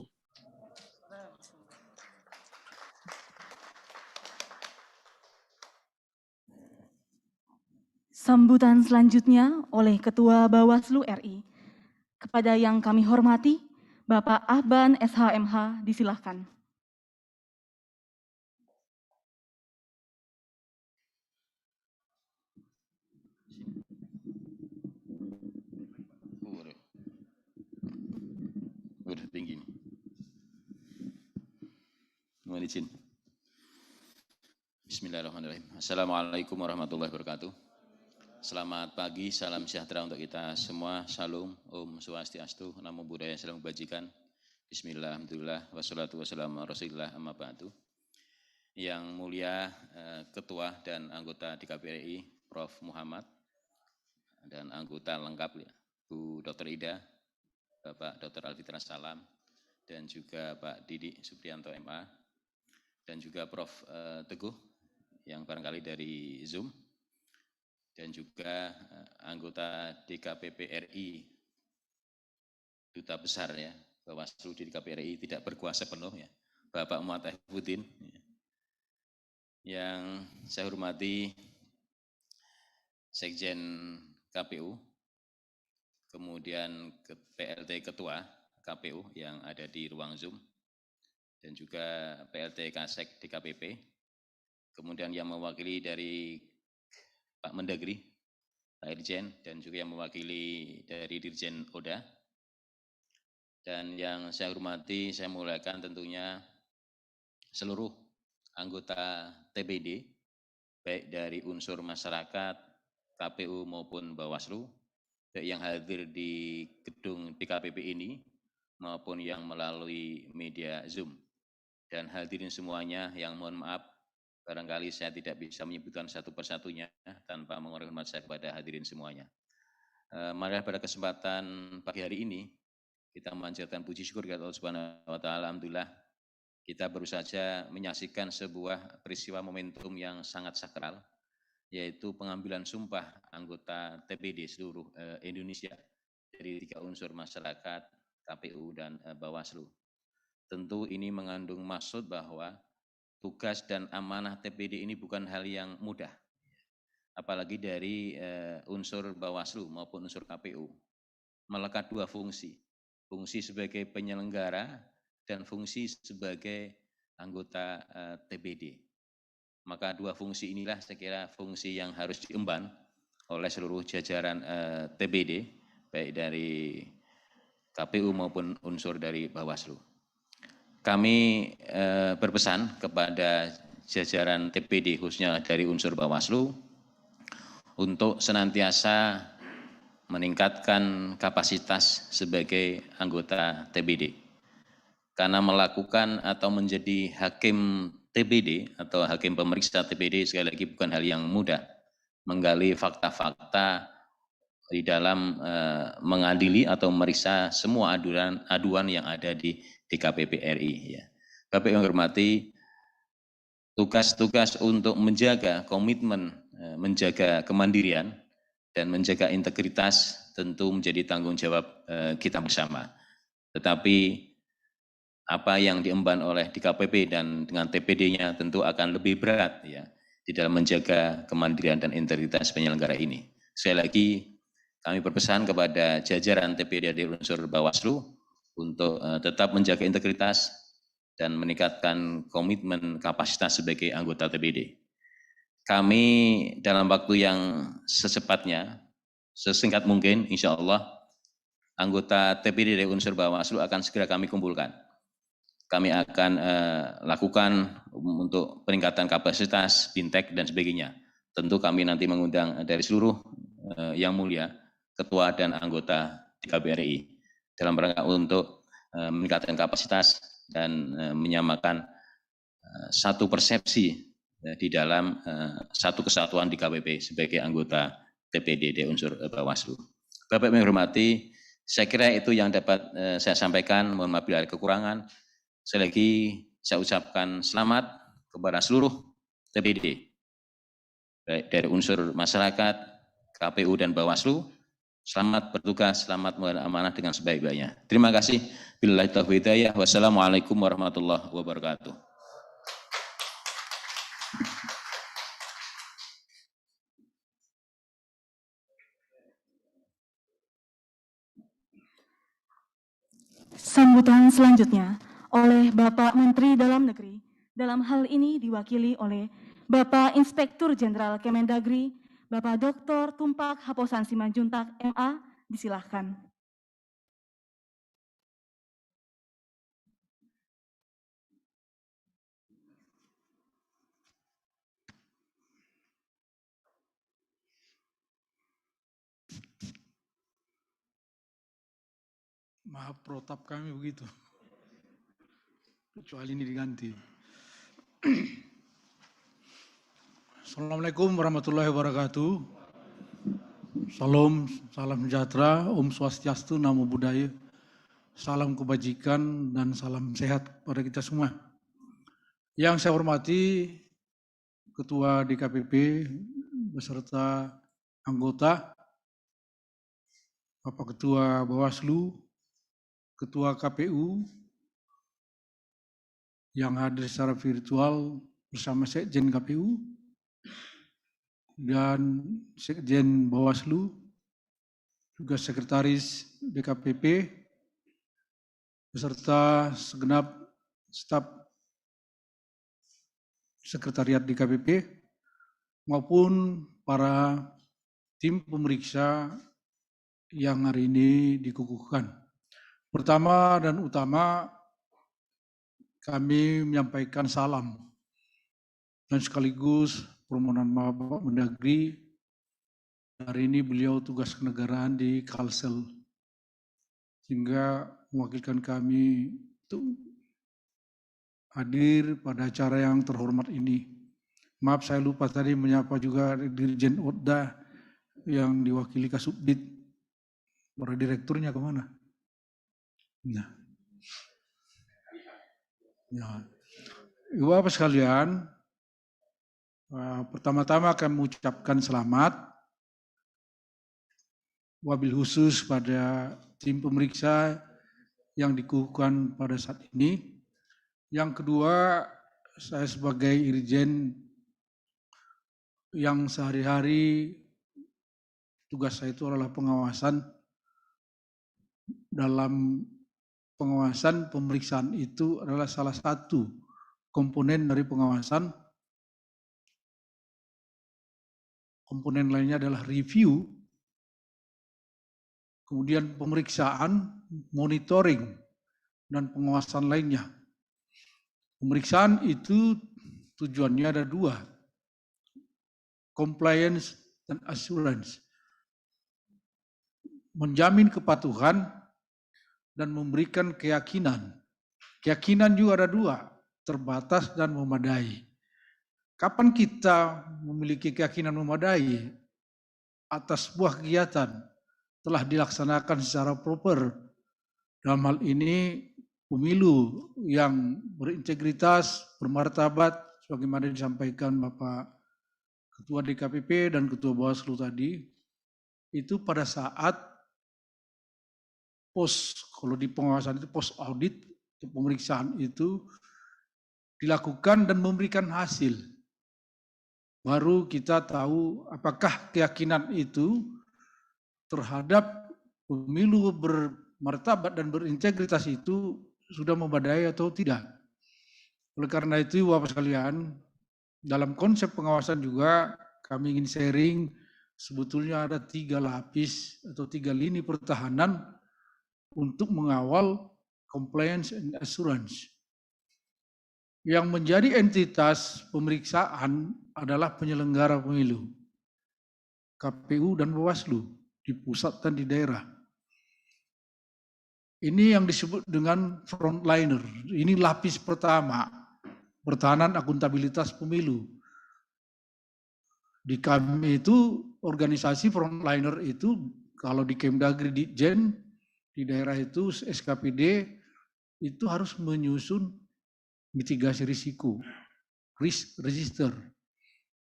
Sambutan selanjutnya oleh Ketua Bawaslu RI. Kepada yang kami hormati, Bapak Ahban SHMH, disilahkan. Udah tinggi nih. Mohon izin. Bismillahirrahmanirrahim. Assalamualaikum warahmatullahi wabarakatuh. Selamat pagi, salam sejahtera untuk kita semua. Shalom, Om Swastiastu, Namo Buddhaya, Salam Kebajikan. Bismillah, Alhamdulillah, wassalatu wassalamu ala Rasulillah, amma ba'du. Yang mulia Ketua dan anggota DKPRI, Prof. Muhammad, dan anggota lengkap, ya, Bu Dr. Ida, Bapak Dr. Alfitra Salam, dan juga Pak Didi Supriyanto MA, dan juga Prof. Teguh, yang barangkali dari Zoom, dan juga anggota DKPP RI, Duta Besar, ya, Bawaslu di DKPP RI tidak berkuasa penuh, ya, Bapak Muhammad Haifuddin. Yang saya hormati Sekjen KPU, kemudian PLT Ketua KPU yang ada di ruang Zoom, dan juga PLT Kasek DKPP, kemudian yang mewakili dari Pak Mendagri, Pak Irjen, dan juga yang mewakili dari Dirjen Oda. Dan yang saya hormati, saya muliakan tentunya seluruh anggota TPD, baik dari unsur masyarakat, KPU maupun Bawaslu, baik yang hadir di gedung DKPP ini, maupun yang melalui media Zoom. Dan hadirin semuanya yang mohon maaf, barangkali saya tidak bisa menyebutkan satu persatunya tanpa mengurangi hormat saya kepada hadirin semuanya. Mari pada kesempatan pagi hari ini, kita memanjatkan puji syukur kepada Allah Subhanahu wa Ta'ala. Alhamdulillah, kita baru saja menyaksikan sebuah peristiwa momentum yang sangat sakral, yaitu pengambilan sumpah anggota TPD seluruh Indonesia dari 3 unsur masyarakat, KPU, dan Bawaslu. Tentu ini mengandung maksud bahwa tugas dan amanah TPD ini bukan hal yang mudah, apalagi dari unsur Bawaslu maupun unsur KPU. Melekat 2 fungsi, fungsi sebagai penyelenggara dan fungsi sebagai anggota TPD. Maka 2 fungsi inilah saya kira fungsi yang harus diemban oleh seluruh jajaran TPD, baik dari KPU maupun unsur dari Bawaslu. Kami berpesan kepada jajaran TPD khususnya dari unsur Bawaslu untuk senantiasa meningkatkan kapasitas sebagai anggota TPD. Karena melakukan atau menjadi hakim TPD atau hakim pemeriksa TPD sekali lagi bukan hal yang mudah. Menggali fakta-fakta di dalam mengadili atau memeriksa semua aduan yang ada di DKPP RI. Ya. Bapak yang hormati, tugas-tugas untuk menjaga komitmen, menjaga kemandirian, dan menjaga integritas tentu menjadi tanggung jawab kita bersama. Tetapi apa yang diemban oleh DKPP dan dengan TPD-nya tentu akan lebih berat ya di dalam menjaga kemandirian dan integritas penyelenggara ini. Sekali lagi kami berpesan kepada jajaran TPD dari unsur Bawaslu untuk tetap menjaga integritas dan meningkatkan komitmen kapasitas sebagai anggota TPD. Kami dalam waktu yang secepatnya, sesingkat mungkin insya Allah anggota TPD dari unsur Bawaslu akan segera kami kumpulkan. Kami akan lakukan untuk peningkatan kapasitas, bintek, dan sebagainya. Tentu kami nanti mengundang dari seluruh yang mulia, ketua dan anggota DKPRI dalam rangka untuk meningkatkan kapasitas dan menyamakan satu persepsi di dalam satu kesatuan DKPP sebagai anggota TPD dari unsur Bawaslu. Bapak yang hormati, saya kira itu yang dapat saya sampaikan. Mohon maaf bila ada kekurangan. Sekali lagi saya ucapkan selamat kepada seluruh TPD, baik dari unsur masyarakat, KPU dan Bawaslu. Selamat bertugas, selamat mengemban amanah dengan sebaik-baiknya. Terima kasih. Billahi taufiq hidayah. Wassalamualaikum warahmatullahi wabarakatuh. Sambutan selanjutnya oleh Bapak Menteri Dalam Negeri, dalam hal ini diwakili oleh Bapak Inspektur Jenderal Kemendagri, Bapak Dr. Tumpak Haposan Simanjuntak, MA, disilahkan. Maaf protap kami begitu. Kecuali ini diganti. Assalamualaikum warahmatullahi wabarakatuh. Salam sejahtera, Om Swastiastu, Namo Buddhaya. Salam kebajikan dan salam sehat pada kita semua. Yang saya hormati Ketua DKPP beserta anggota, Bapak Ketua Bawaslu, Ketua KPU, yang hadir secara virtual bersama Sekjen KPU dan Sekjen Bawaslu, juga Sekretaris DKPP, beserta segenap staf Sekretariat DKPP, maupun para tim pemeriksa yang hari ini dikukuhkan. Pertama dan utama, kami menyampaikan salam dan sekaligus permohonan maaf Bapak Mendagri. Hari ini beliau tugas kenegaraan di Kalsel, sehingga mewakilkan kami untuk hadir pada acara yang terhormat ini. Maaf saya lupa tadi menyapa juga Dirjen Odda yang diwakili Kasubdit. Para direkturnya kemana? Nah. Ya. Ibu-bapak sekalian, pertama-tama kami mengucapkan selamat, wabil khusus pada tim pemeriksa yang dikukuhkan pada saat ini. Yang kedua, saya sebagai Irjen yang sehari-hari tugas saya itu adalah pengawasan. Dalam pengawasan, pemeriksaan itu adalah salah satu komponen dari pengawasan. Komponen lainnya adalah review, kemudian pemeriksaan, monitoring, dan pengawasan lainnya. Pemeriksaan itu tujuannya ada dua, compliance dan assurance. Menjamin kepatuhan dan memberikan keyakinan. Keyakinan juga ada dua, terbatas dan memadai. Kapan kita memiliki keyakinan memadai atas sebuah kegiatan telah dilaksanakan secara proper? Dalam hal ini pemilu yang berintegritas, bermartabat, sebagaimana disampaikan Bapak Ketua DKPP dan Ketua Bawaslu tadi, itu pada saat kalau di pengawasan itu pos audit, pemeriksaan itu dilakukan dan memberikan hasil. Baru kita tahu apakah keyakinan itu terhadap pemilu bermartabat dan berintegritas itu sudah memadai atau tidak. Oleh karena itu, Bapak sekalian, dalam konsep pengawasan juga kami ingin sharing, sebetulnya ada 3 lapis atau 3 lini pertahanan untuk mengawal compliance and assurance. Yang menjadi entitas pemeriksaan adalah penyelenggara pemilu, KPU dan Bawaslu, di pusat dan di daerah. Ini yang disebut dengan frontliner. Ini lapis pertama, pertahanan akuntabilitas pemilu. Di kami itu, organisasi frontliner itu, kalau di Kemdagri, di Jen, di daerah itu, SKPD, itu harus menyusun mitigasi risiko, risk register.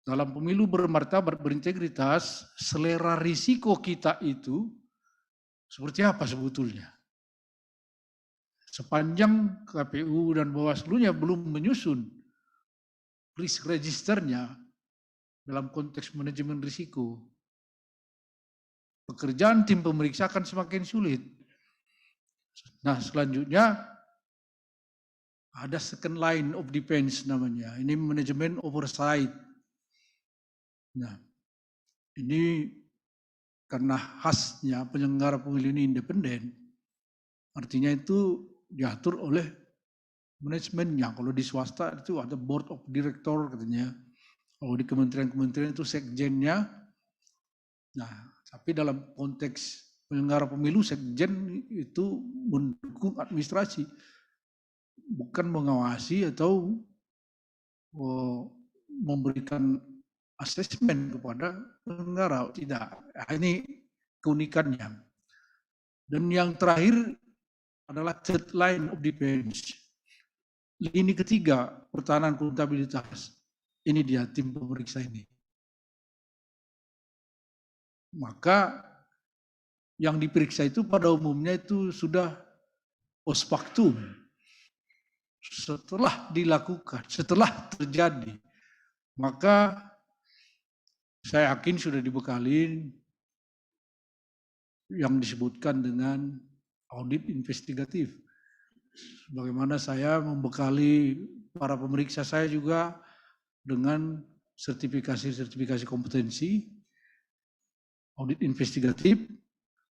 Dalam pemilu bermartabat, berintegritas, selera risiko kita itu seperti apa sebetulnya? Sepanjang KPU dan Bawaslu-nya belum menyusun risk registernya dalam konteks manajemen risiko, pekerjaan tim pemeriksa akan semakin sulit. Nah, selanjutnya ada second line of defense namanya. Ini manajemen oversight. Nah, ini karena khasnya penyelenggara pemilu ini independen, artinya itu diatur oleh manajemennya. Kalau di swasta itu ada board of director katanya. Kalau di kementerian-kementerian itu sekjennya. Nah, tapi dalam konteks penyelenggara pemilu, sekjen itu mendukung administrasi, bukan mengawasi atau memberikan asesmen kepada penyelenggara. Tidak, ini keunikannya. Dan yang terakhir adalah third line of defense. Lini ketiga, pertahanan akuntabilitas. Ini dia tim pemeriksa ini. Maka yang diperiksa itu pada umumnya itu sudah post factum. Setelah dilakukan, setelah terjadi, maka saya yakin sudah dibekali yang disebutkan dengan audit investigatif. Bagaimana saya membekali para pemeriksa saya juga dengan sertifikasi kompetensi, audit investigatif,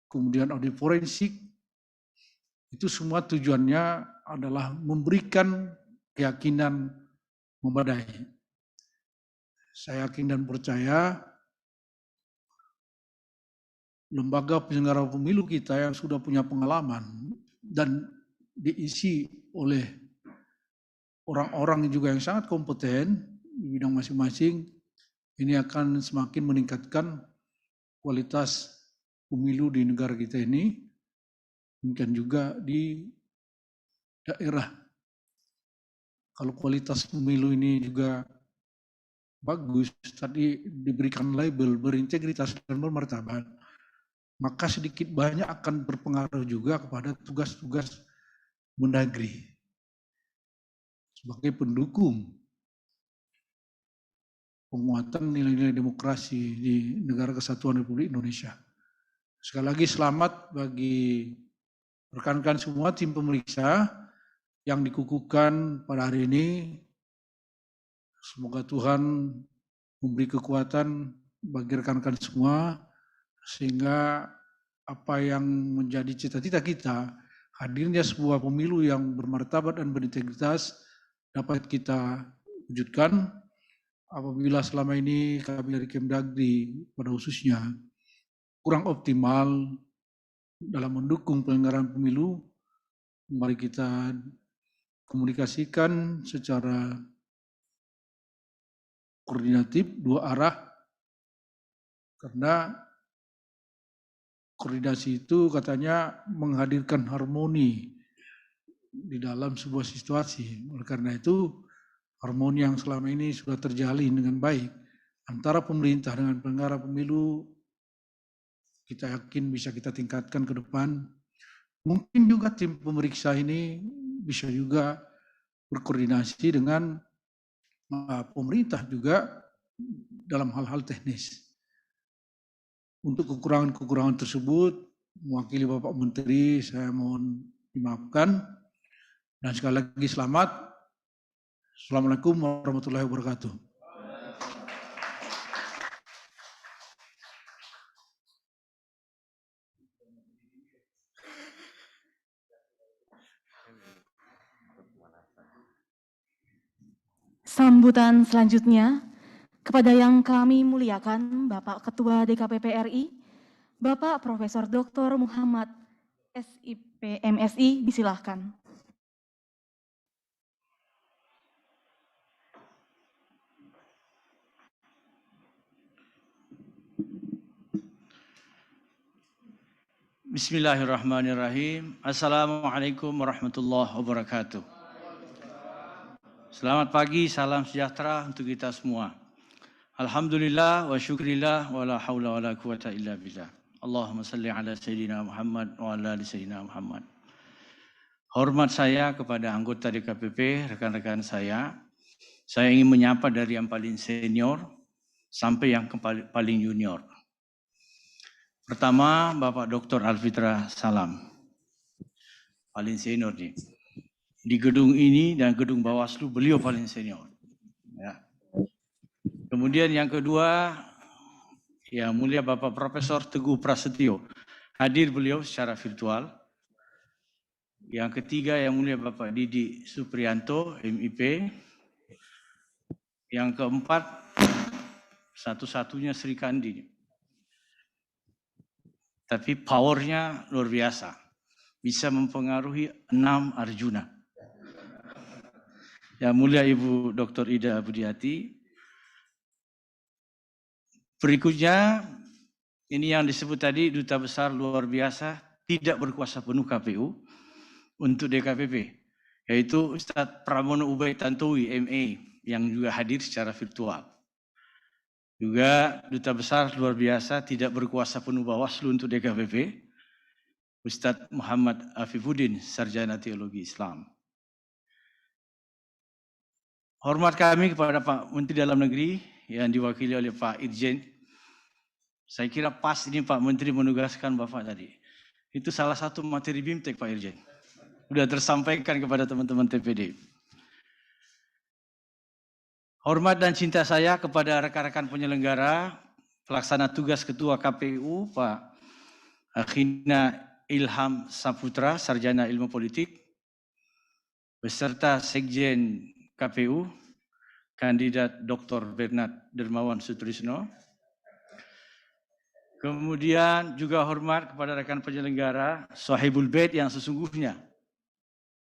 kemudian audit forensik. Itu semua tujuannya adalah memberikan keyakinan memadai. Saya yakin dan percaya lembaga penyelenggara pemilu kita yang sudah punya pengalaman dan diisi oleh orang-orang juga yang sangat kompeten di bidang masing-masing, ini akan semakin meningkatkan kualitas pemilu di negara kita ini, demikian juga di daerah. Kalau kualitas pemilu ini juga bagus, tadi diberikan label berintegritas dan bermartabat, maka sedikit banyak akan berpengaruh juga kepada tugas-tugas Mendagri sebagai pendukung penguatan nilai-nilai demokrasi di negara kesatuan Republik Indonesia. Sekali lagi selamat bagi rekan-rekan semua tim pemeriksa yang dikukuhkan pada hari ini. Semoga Tuhan memberi kekuatan bagi rekan-rekan semua, sehingga apa yang menjadi cita-cita kita, hadirnya sebuah pemilu yang bermartabat dan berintegritas, dapat kita wujudkan. Apabila selama ini kami dari Kemdagri pada khususnya kurang optimal dalam mendukung penyelenggaraan pemilu, mari kita komunikasikan secara koordinatif dua arah, karena koordinasi itu katanya menghadirkan harmoni di dalam sebuah situasi. Oleh karena itu, harmoni yang selama ini sudah terjalin dengan baik antara pemerintah dengan penyelenggara pemilu, kita yakin bisa kita tingkatkan ke depan. Mungkin juga tim pemeriksa ini bisa juga berkoordinasi dengan pemerintah juga dalam hal-hal teknis. Untuk kekurangan-kekurangan tersebut, mewakili Bapak Menteri, saya mohon dimaafkan. Dan sekali lagi selamat. Assalamualaikum warahmatullahi wabarakatuh. Sambutan selanjutnya kepada yang kami muliakan Bapak Ketua DKPP RI, Bapak Profesor Dr. Muhammad SIP MSI, disilahkan. Bismillahirrahmanirrahim. Assalamualaikum warahmatullahi wabarakatuh. Selamat pagi, salam sejahtera untuk kita semua. Alhamdulillah wa syukrillah wa la hawla wa la quwata illa billah. Allahumma salli ala Sayyidina Muhammad wa ala ali Sayyidina Muhammad. Hormat saya kepada anggota DKPP, rekan-rekan saya ingin menyapa dari yang paling senior sampai yang paling junior. Pertama, Bapak Dr. Alfitra Salam, paling senior nih. Di gedung ini dan gedung Bawaslu, beliau paling senior. Ya. Kemudian yang kedua, Yang Mulia Bapak Profesor Teguh Prasetyo, hadir beliau secara virtual. Yang ketiga, Yang Mulia Bapak Didi Supriyanto, MIP. Yang keempat, satu-satunya Sri Kandi. Tapi powernya luar biasa, bisa mempengaruhi 6 Arjuna. Yang Mulia Ibu Dr. Ida Budiati. Berikutnya, ini yang disebut tadi Duta Besar luar biasa, tidak berkuasa penuh KPU untuk DKPP, yaitu Ustadz Pramono Ubaid Tantowi, MA, yang juga hadir secara virtual. Juga Duta Besar luar biasa, tidak berkuasa penuh Bawaslu untuk DKPP, Ustadz Muhammad Afifuddin, Sarjana Teologi Islam. Hormat kami kepada Pak Menteri Dalam Negeri yang diwakili oleh Pak Irjen. Saya kira pas ini Pak Menteri menugaskan Bapak tadi. Itu salah satu materi BIMTEK Pak Irjen. Sudah tersampaikan kepada teman-teman TPD. Hormat dan cinta saya kepada rekan-rekan penyelenggara, pelaksana tugas Ketua KPU Pak Akhina Ilham Saputra, Sarjana Ilmu Politik, beserta Sekjen KPU, Kandidat Dr. Bernard Dermawan Sutrisno. Kemudian juga hormat kepada rekan penyelenggara, Sahibul Bait yang sesungguhnya,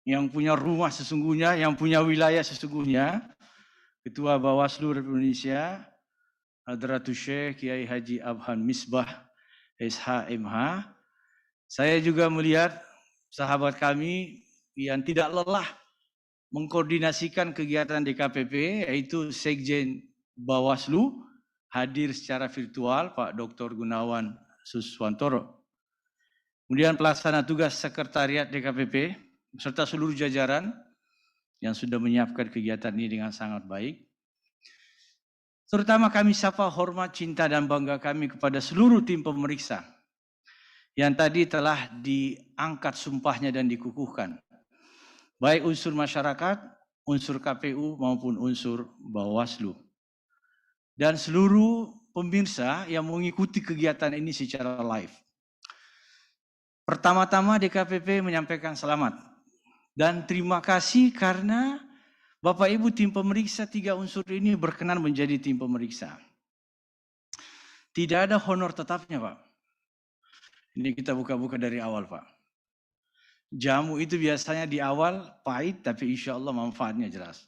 yang punya rumah sesungguhnya, yang punya wilayah sesungguhnya, Ketua Bawaslu Republik Indonesia, Hadratus Syekh Kiai Haji Abhan Misbah, SHMH. Saya juga melihat sahabat kami yang tidak lelah mengkoordinasikan kegiatan DKPP, yaitu Sekjen Bawaslu, hadir secara virtual Pak Dr. Gunawan Suswantoro. Kemudian pelaksana tugas Sekretariat DKPP, beserta seluruh jajaran yang sudah menyiapkan kegiatan ini dengan sangat baik. Terutama kami sapa hormat, cinta, dan bangga kami kepada seluruh tim pemeriksa yang tadi telah diangkat sumpahnya dan dikukuhkan. Baik unsur masyarakat, unsur KPU maupun unsur Bawaslu. Dan seluruh pemirsa yang mengikuti kegiatan ini secara live. Pertama-tama DKPP menyampaikan selamat dan terima kasih karena Bapak Ibu tim pemeriksa 3 unsur ini berkenan menjadi tim pemeriksa. Tidak ada honor tetapnya, Pak. Ini kita buka-buka dari awal, Pak. Jamu itu biasanya di awal pahit, tapi insya Allah manfaatnya jelas.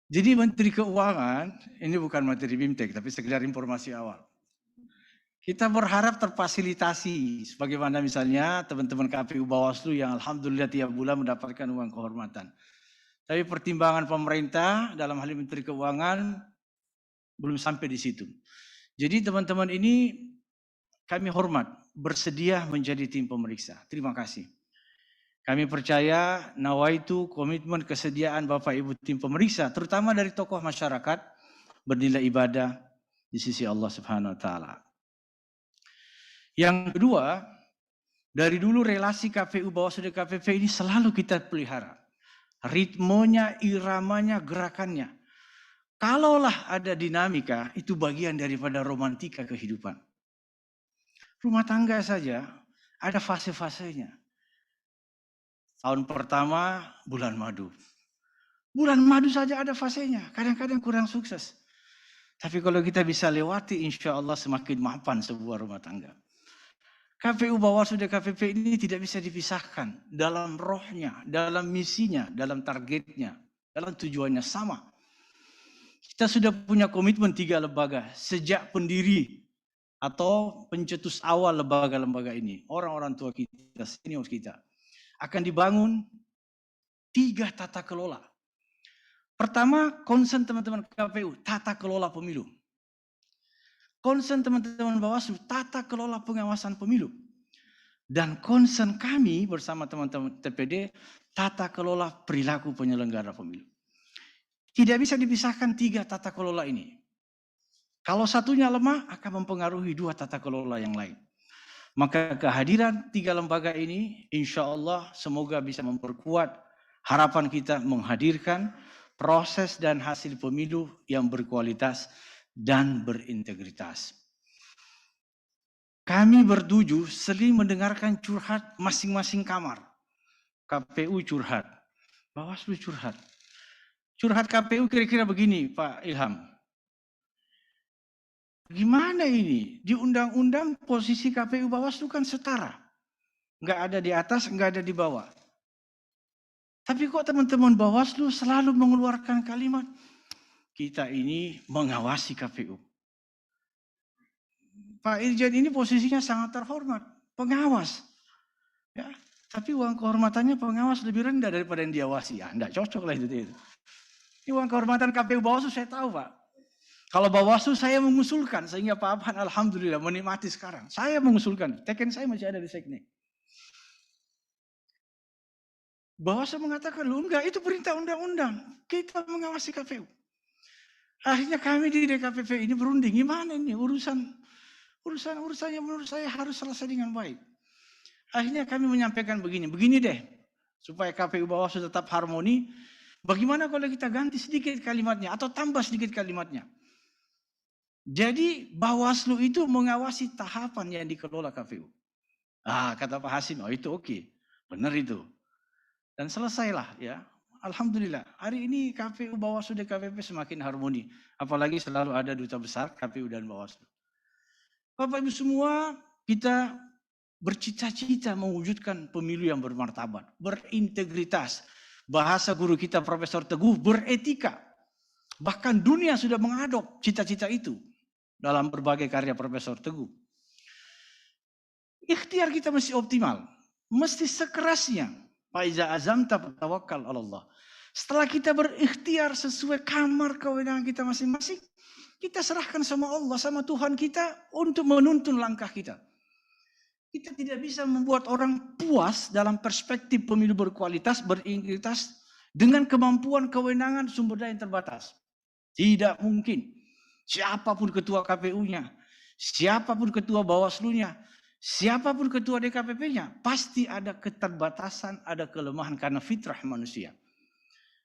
Jadi Menteri Keuangan, ini bukan materi BIMTEK, tapi sekedar informasi awal. Kita berharap terfasilitasi, sebagaimana misalnya teman-teman KPU Bawaslu yang alhamdulillah tiap bulan mendapatkan uang kehormatan. Tapi pertimbangan pemerintah dalam hal Menteri Keuangan belum sampai di situ. Jadi teman-teman ini kami hormat, bersedia menjadi tim pemeriksa. Terima kasih. Kami percaya nawaitu komitmen kesediaan Bapak Ibu tim pemeriksa, terutama dari tokoh masyarakat, bernilai ibadah di sisi Allah Subhanahu wa Ta'ala. Yang kedua, dari dulu relasi KPU Bawaslu dan KPP ini selalu kita pelihara. Ritmenya, iramanya, gerakannya. Kalaulah ada dinamika, itu bagian daripada romantika kehidupan. Rumah tangga saja ada fase-fasenya. Tahun pertama bulan madu. Bulan madu saja ada fasenya, kadang-kadang kurang sukses. Tapi kalau kita bisa lewati, insya Allah semakin mapan sebuah rumah tangga. KPU Bawaslu dan KPP ini tidak bisa dipisahkan dalam rohnya, dalam misinya, dalam targetnya, dalam tujuannya sama. Kita sudah punya komitmen 3 lembaga sejak pendiri atau pencetus awal lembaga-lembaga ini. Orang-orang tua kita, senior kita. Akan dibangun 3 tata kelola. Pertama, concern teman-teman KPU, tata kelola pemilu. Concern teman-teman Bawaslu, tata kelola pengawasan pemilu. Dan concern kami bersama teman-teman TPD, tata kelola perilaku penyelenggara pemilu. Tidak bisa dipisahkan 3 tata kelola ini. Kalau satunya lemah, akan mempengaruhi 2 tata kelola yang lain. Maka kehadiran 3 lembaga ini, insya Allah semoga bisa memperkuat harapan kita menghadirkan proses dan hasil pemilu yang berkualitas dan berintegritas. Kami bertuju sering mendengarkan curhat masing-masing kamar. KPU curhat, Bawaslu curhat. Curhat KPU kira-kira begini, Pak Ilham. Gimana ini? Di undang-undang posisi KPU Bawaslu kan setara. Nggak ada di atas, nggak ada di bawah. Tapi kok teman-teman Bawaslu selalu mengeluarkan kalimat, kita ini mengawasi KPU. Pak Irjen ini posisinya sangat terhormat, pengawas. Ya, tapi uang kehormatannya pengawas lebih rendah daripada yang diawasi. Ya, enggak cocok lah itu. Ini uang kehormatan KPU Bawaslu saya tahu, Pak. Kalau Bawaslu saya mengusulkan, sehingga Pak Abhan alhamdulillah menikmati sekarang. Saya mengusulkan, teken saya masih ada di Seknek. Bawaslu mengatakan, lu enggak, itu perintah undang-undang. Kita mengawasi KPU. Akhirnya kami di DKPP ini berunding, gimana ini urusannya menurut saya harus selesai dengan baik. Akhirnya kami menyampaikan begini deh, supaya KPU Bawaslu tetap harmoni, bagaimana kalau kita ganti sedikit kalimatnya atau tambah sedikit kalimatnya. Jadi Bawaslu itu mengawasi tahapan yang dikelola KPU. Kata Pak Hasim, itu oke, benar itu. Dan selesailah ya. Alhamdulillah, hari ini KPU Bawaslu dan KPP semakin harmoni. Apalagi selalu ada duta besar KPU dan Bawaslu. Bapak Ibu semua, kita bercita-cita mewujudkan pemilu yang bermartabat, berintegritas. Bahasa guru kita Profesor Teguh, beretika. Bahkan dunia sudah mengadop cita-cita itu dalam berbagai karya Profesor Teguh. Ikhtiar kita mesti optimal, mesti sekerasnya. Faiza azamta tawakkal Allah. Setelah kita berikhtiar sesuai kamar kewenangan kita masing-masing, kita serahkan sama Allah, sama Tuhan kita untuk menuntun langkah kita. Kita tidak bisa membuat orang puas dalam perspektif pemilu berkualitas, berintegritas, dengan kemampuan kewenangan sumber daya yang terbatas. Tidak mungkin. Siapapun ketua KPU-nya, siapapun ketua Bawaslu-nya, siapapun ketua DKPP-nya, pasti ada keterbatasan, ada kelemahan karena fitrah manusia.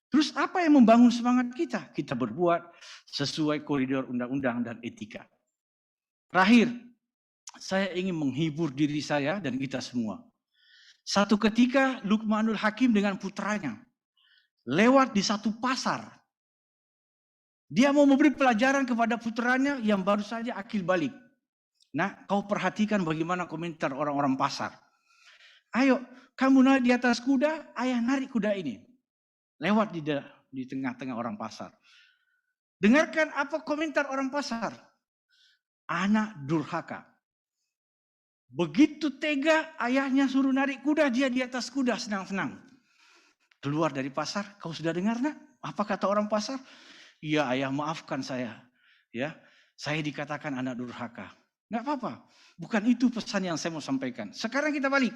Terus apa yang membangun semangat kita? Kita berbuat sesuai koridor undang-undang dan etika. Terakhir, saya ingin menghibur diri saya dan kita semua. Satu ketika Luqmanul Hakim dengan putranya lewat di satu pasar. Dia mau memberi pelajaran kepada putranya yang baru saja akil balik. Nah, kau perhatikan bagaimana komentar orang-orang pasar. Ayo, kamu naik di atas kuda, ayah narik kuda ini. Lewat di tengah-tengah orang pasar. Dengarkan apa komentar orang pasar. Anak durhaka. Begitu tega, ayahnya suruh narik kuda, dia di atas kuda senang-senang. Keluar dari pasar, kau sudah dengar nak? Apa kata orang pasar? Iya ayah, maafkan saya. Ya, saya dikatakan anak durhaka. Nggak apa-apa, bukan itu pesan yang saya mau sampaikan. Sekarang kita balik.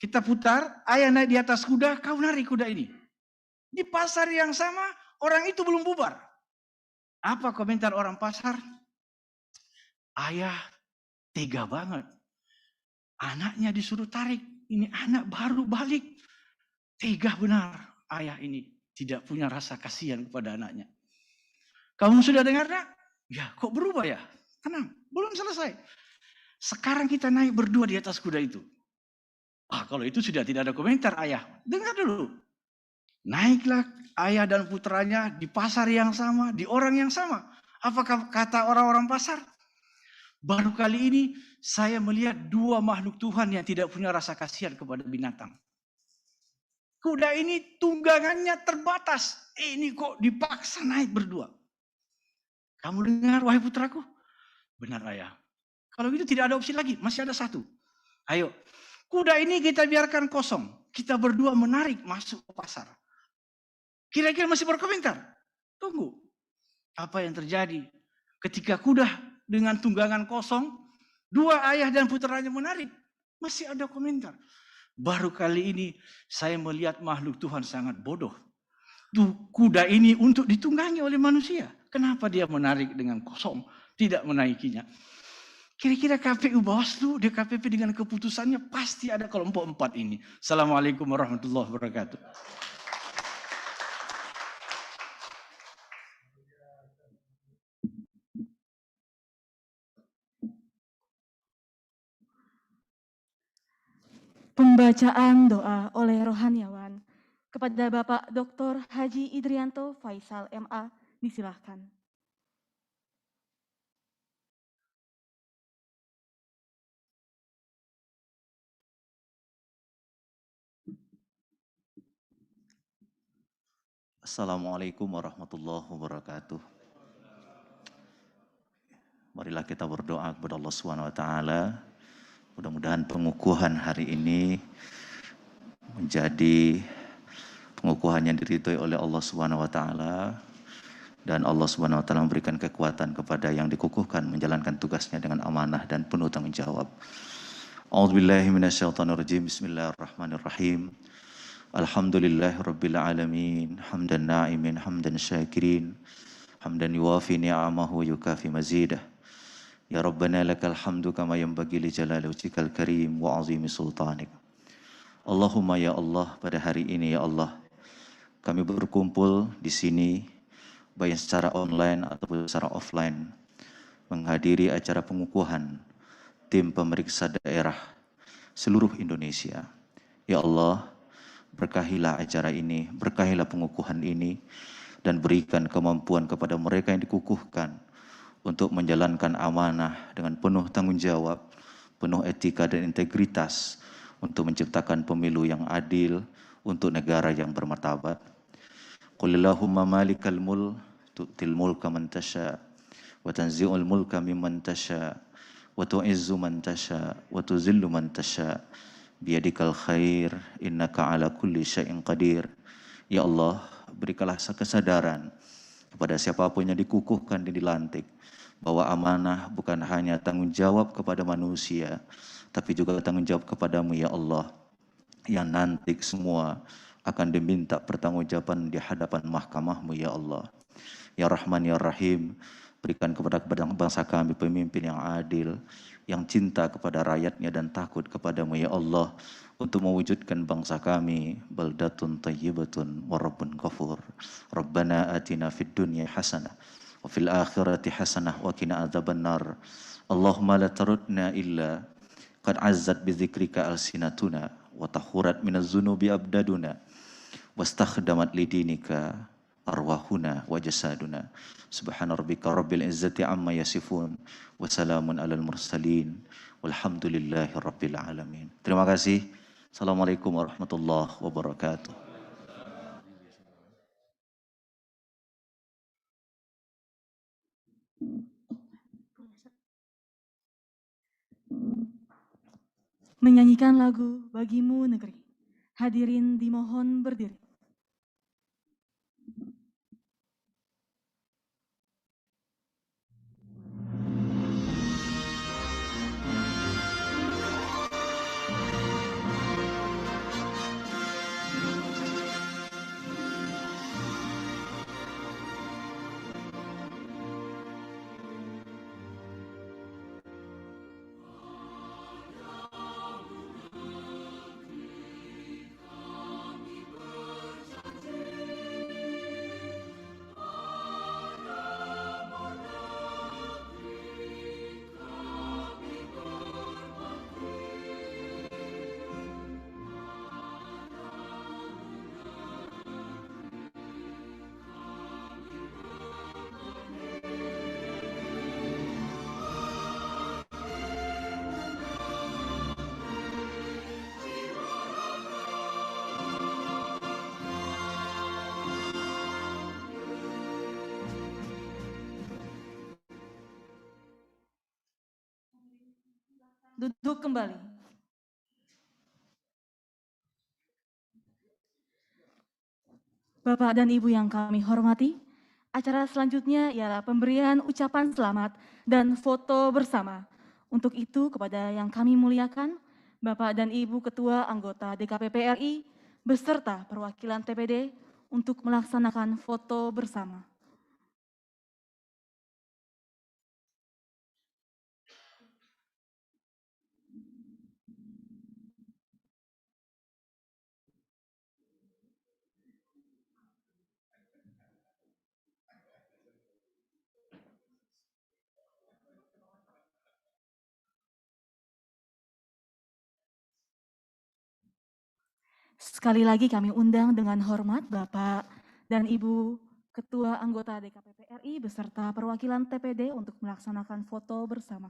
Kita putar, ayah naik di atas kuda, kau narik kuda ini. Di pasar yang sama, orang itu belum bubar. Apa komentar orang pasar? Ayah tega banget. Anaknya disuruh tarik. Ini anak baru balik. Tega benar ayah ini. Tidak punya rasa kasihan kepada anaknya. Kamu sudah dengar nak? Ya kok berubah ya? Tenang, belum selesai. Sekarang kita naik berdua di atas kuda itu. Kalau itu sudah tidak ada komentar ayah. Dengar dulu. Naiklah ayah dan putranya di pasar yang sama, di orang yang sama. Apakah kata orang-orang pasar? Baru kali ini saya melihat dua makhluk Tuhan yang tidak punya rasa kasihan kepada binatang. Kuda ini tunggangannya terbatas. Ini kok dipaksa naik berdua. Kamu dengar wahai putraku? Benar ayah. Kalau gitu tidak ada opsi lagi, masih ada satu. Ayo, kuda ini kita biarkan kosong. Kita berdua menarik masuk ke pasar. Kira-kira masih berkomentar? Tunggu. Apa yang terjadi ketika kuda dengan tunggangan kosong, dua ayah dan putranya menarik? Masih ada komentar. Baru kali ini saya melihat makhluk Tuhan sangat bodoh. Kuda ini untuk ditunggangi oleh manusia. Kenapa dia menarik dengan kosong, tidak menaikinya? Kira-kira KPU Bawaslu, DKPP dengan keputusannya pasti ada kelompok 4 ini. Assalamualaikum warahmatullahi wabarakatuh. Pembacaan doa oleh rohaniawan kepada Bapak Dr. Haji Idrianto Faisal MA disilahkan. Assalamualaikum warahmatullahi wabarakatuh. Marilah kita berdoa kepada Allah Subhanahu wa taala. Mudah-mudahan pengukuhan hari ini menjadi pengukuhan yang diridhoi oleh Allah Subhanahu wa taala dan Allah Subhanahu wa taala memberikan kekuatan kepada yang dikukuhkan menjalankan tugasnya dengan amanah dan penuh tanggung jawab. A'udzubillahi minasyaitonirrajim. Bismillahirrahmanirrahim. Alhamdulillahirabbil alamin. Hamdan na'imin, hamdan syakirin. Hamdan yuwafi ni'amahu yukafi mazidah. Ya Rabbana lakal hamdu kama yanbaghi li jalali wajhikal karim wa azimi sultanik. Allahumma ya Allah, pada hari ini ya Allah, kami berkumpul di sini baik secara online ataupun secara offline menghadiri acara pengukuhan tim pemeriksa daerah seluruh Indonesia. Ya Allah, berkahilah acara ini, berkahilah pengukuhan ini, dan berikan kemampuan kepada mereka yang dikukuhkan untuk menjalankan amanah dengan penuh tanggung jawab, penuh etika dan integritas untuk menciptakan pemilu yang adil untuk negara yang bermartabat. Qulillahumma malikal mulk tu'til mulka man tasha wa tanzi'ul mulka mimman tasha wa tu'izzu man tasha wa tuzillu man tasha biyadikal khair innaka ala kulli syai'in qadir. Ya Allah, berikanlah kesadaran kepada siapapun yang dikukuhkan dan dilantik bahwa amanah bukan hanya tanggung jawab kepada manusia, tapi juga tanggung jawab kepadamu ya Allah, yang nanti semua akan diminta pertanggungjawaban di hadapan mahkamahmu ya Allah. Ya Rahman ya Rahim, berikan kepada bangsa kami pemimpin yang adil, yang cinta kepada rakyatnya dan takut kepadamu ya Allah, untuk mewujudkan bangsa kami baldatun tayyibatun wa rabbun ghafur. Rabbana atina fid dunya hasanah wa fil akhirati hasanah wa qina adzabannar. Allahumma la tarudna illa qad azzat bi dzikrika alsinatuna wa tahurat minaz zunubi abdaduna wastakhdamat lidinika arwahuna wa jasaduna. Subhana rabbika rabbil izzati amma yasifun wa salamun alal mursalin walhamdulillahi rabbil alamin. Terima kasih. Assalamualaikum warahmatullahi wabarakatuh. menyanyikan lagu Bagimu Negeri. Hadirin dimohon berdiri. Duduk kembali. Bapak dan Ibu yang kami hormati, acara selanjutnya ialah pemberian ucapan selamat dan foto bersama. Untuk itu kepada yang kami muliakan, Bapak dan Ibu Ketua anggota DKPP RI beserta perwakilan TPD untuk melaksanakan foto bersama. Sekali lagi kami undang dengan hormat Bapak dan Ibu Ketua anggota DKPP RI beserta perwakilan TPD untuk melaksanakan foto bersama.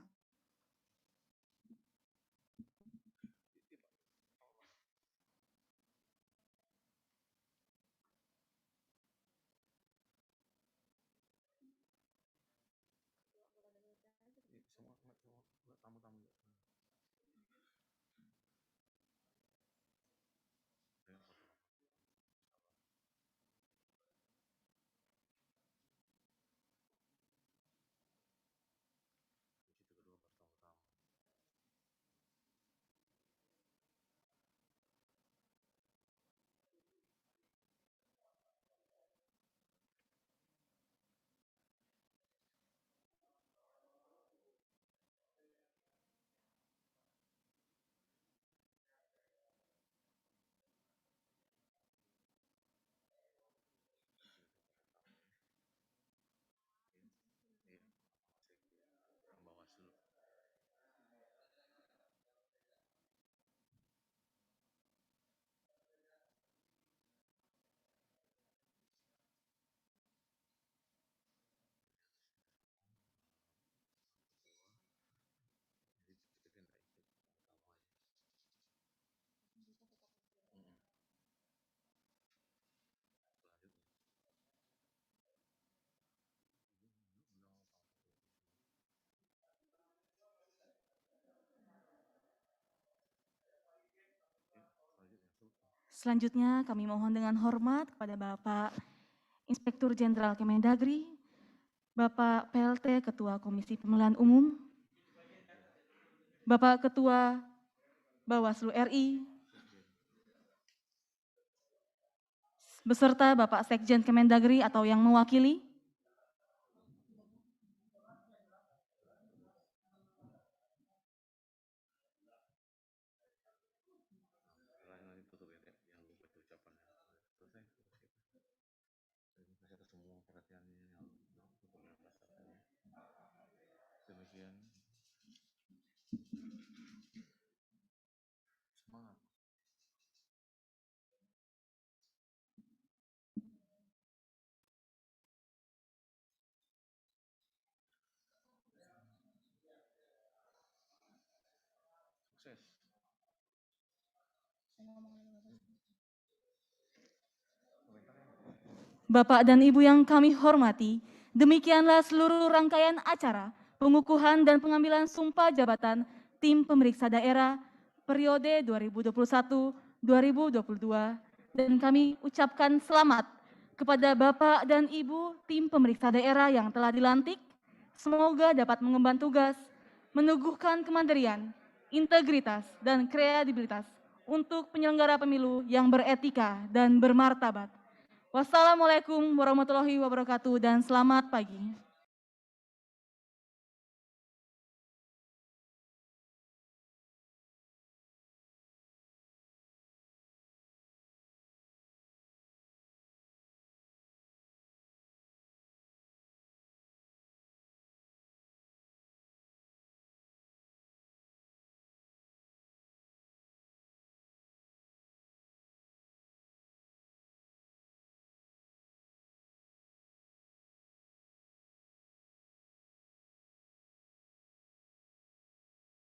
Selanjutnya kami mohon dengan hormat kepada Bapak Inspektur Jenderal Kemendagri, Bapak PLT Ketua Komisi Pemilihan Umum, Bapak Ketua Bawaslu RI, beserta Bapak Sekjen Kemendagri atau yang mewakili, Bapak dan Ibu yang kami hormati, demikianlah seluruh rangkaian acara pengukuhan dan pengambilan sumpah jabatan tim pemeriksa daerah periode 2021-2022 dan kami ucapkan selamat kepada Bapak dan Ibu tim pemeriksa daerah yang telah dilantik. Semoga dapat mengemban tugas, meneguhkan kemandirian, integritas, dan kredibilitas untuk penyelenggara pemilu yang beretika dan bermartabat. Wassalamualaikum warahmatullahi wabarakatuh dan selamat pagi.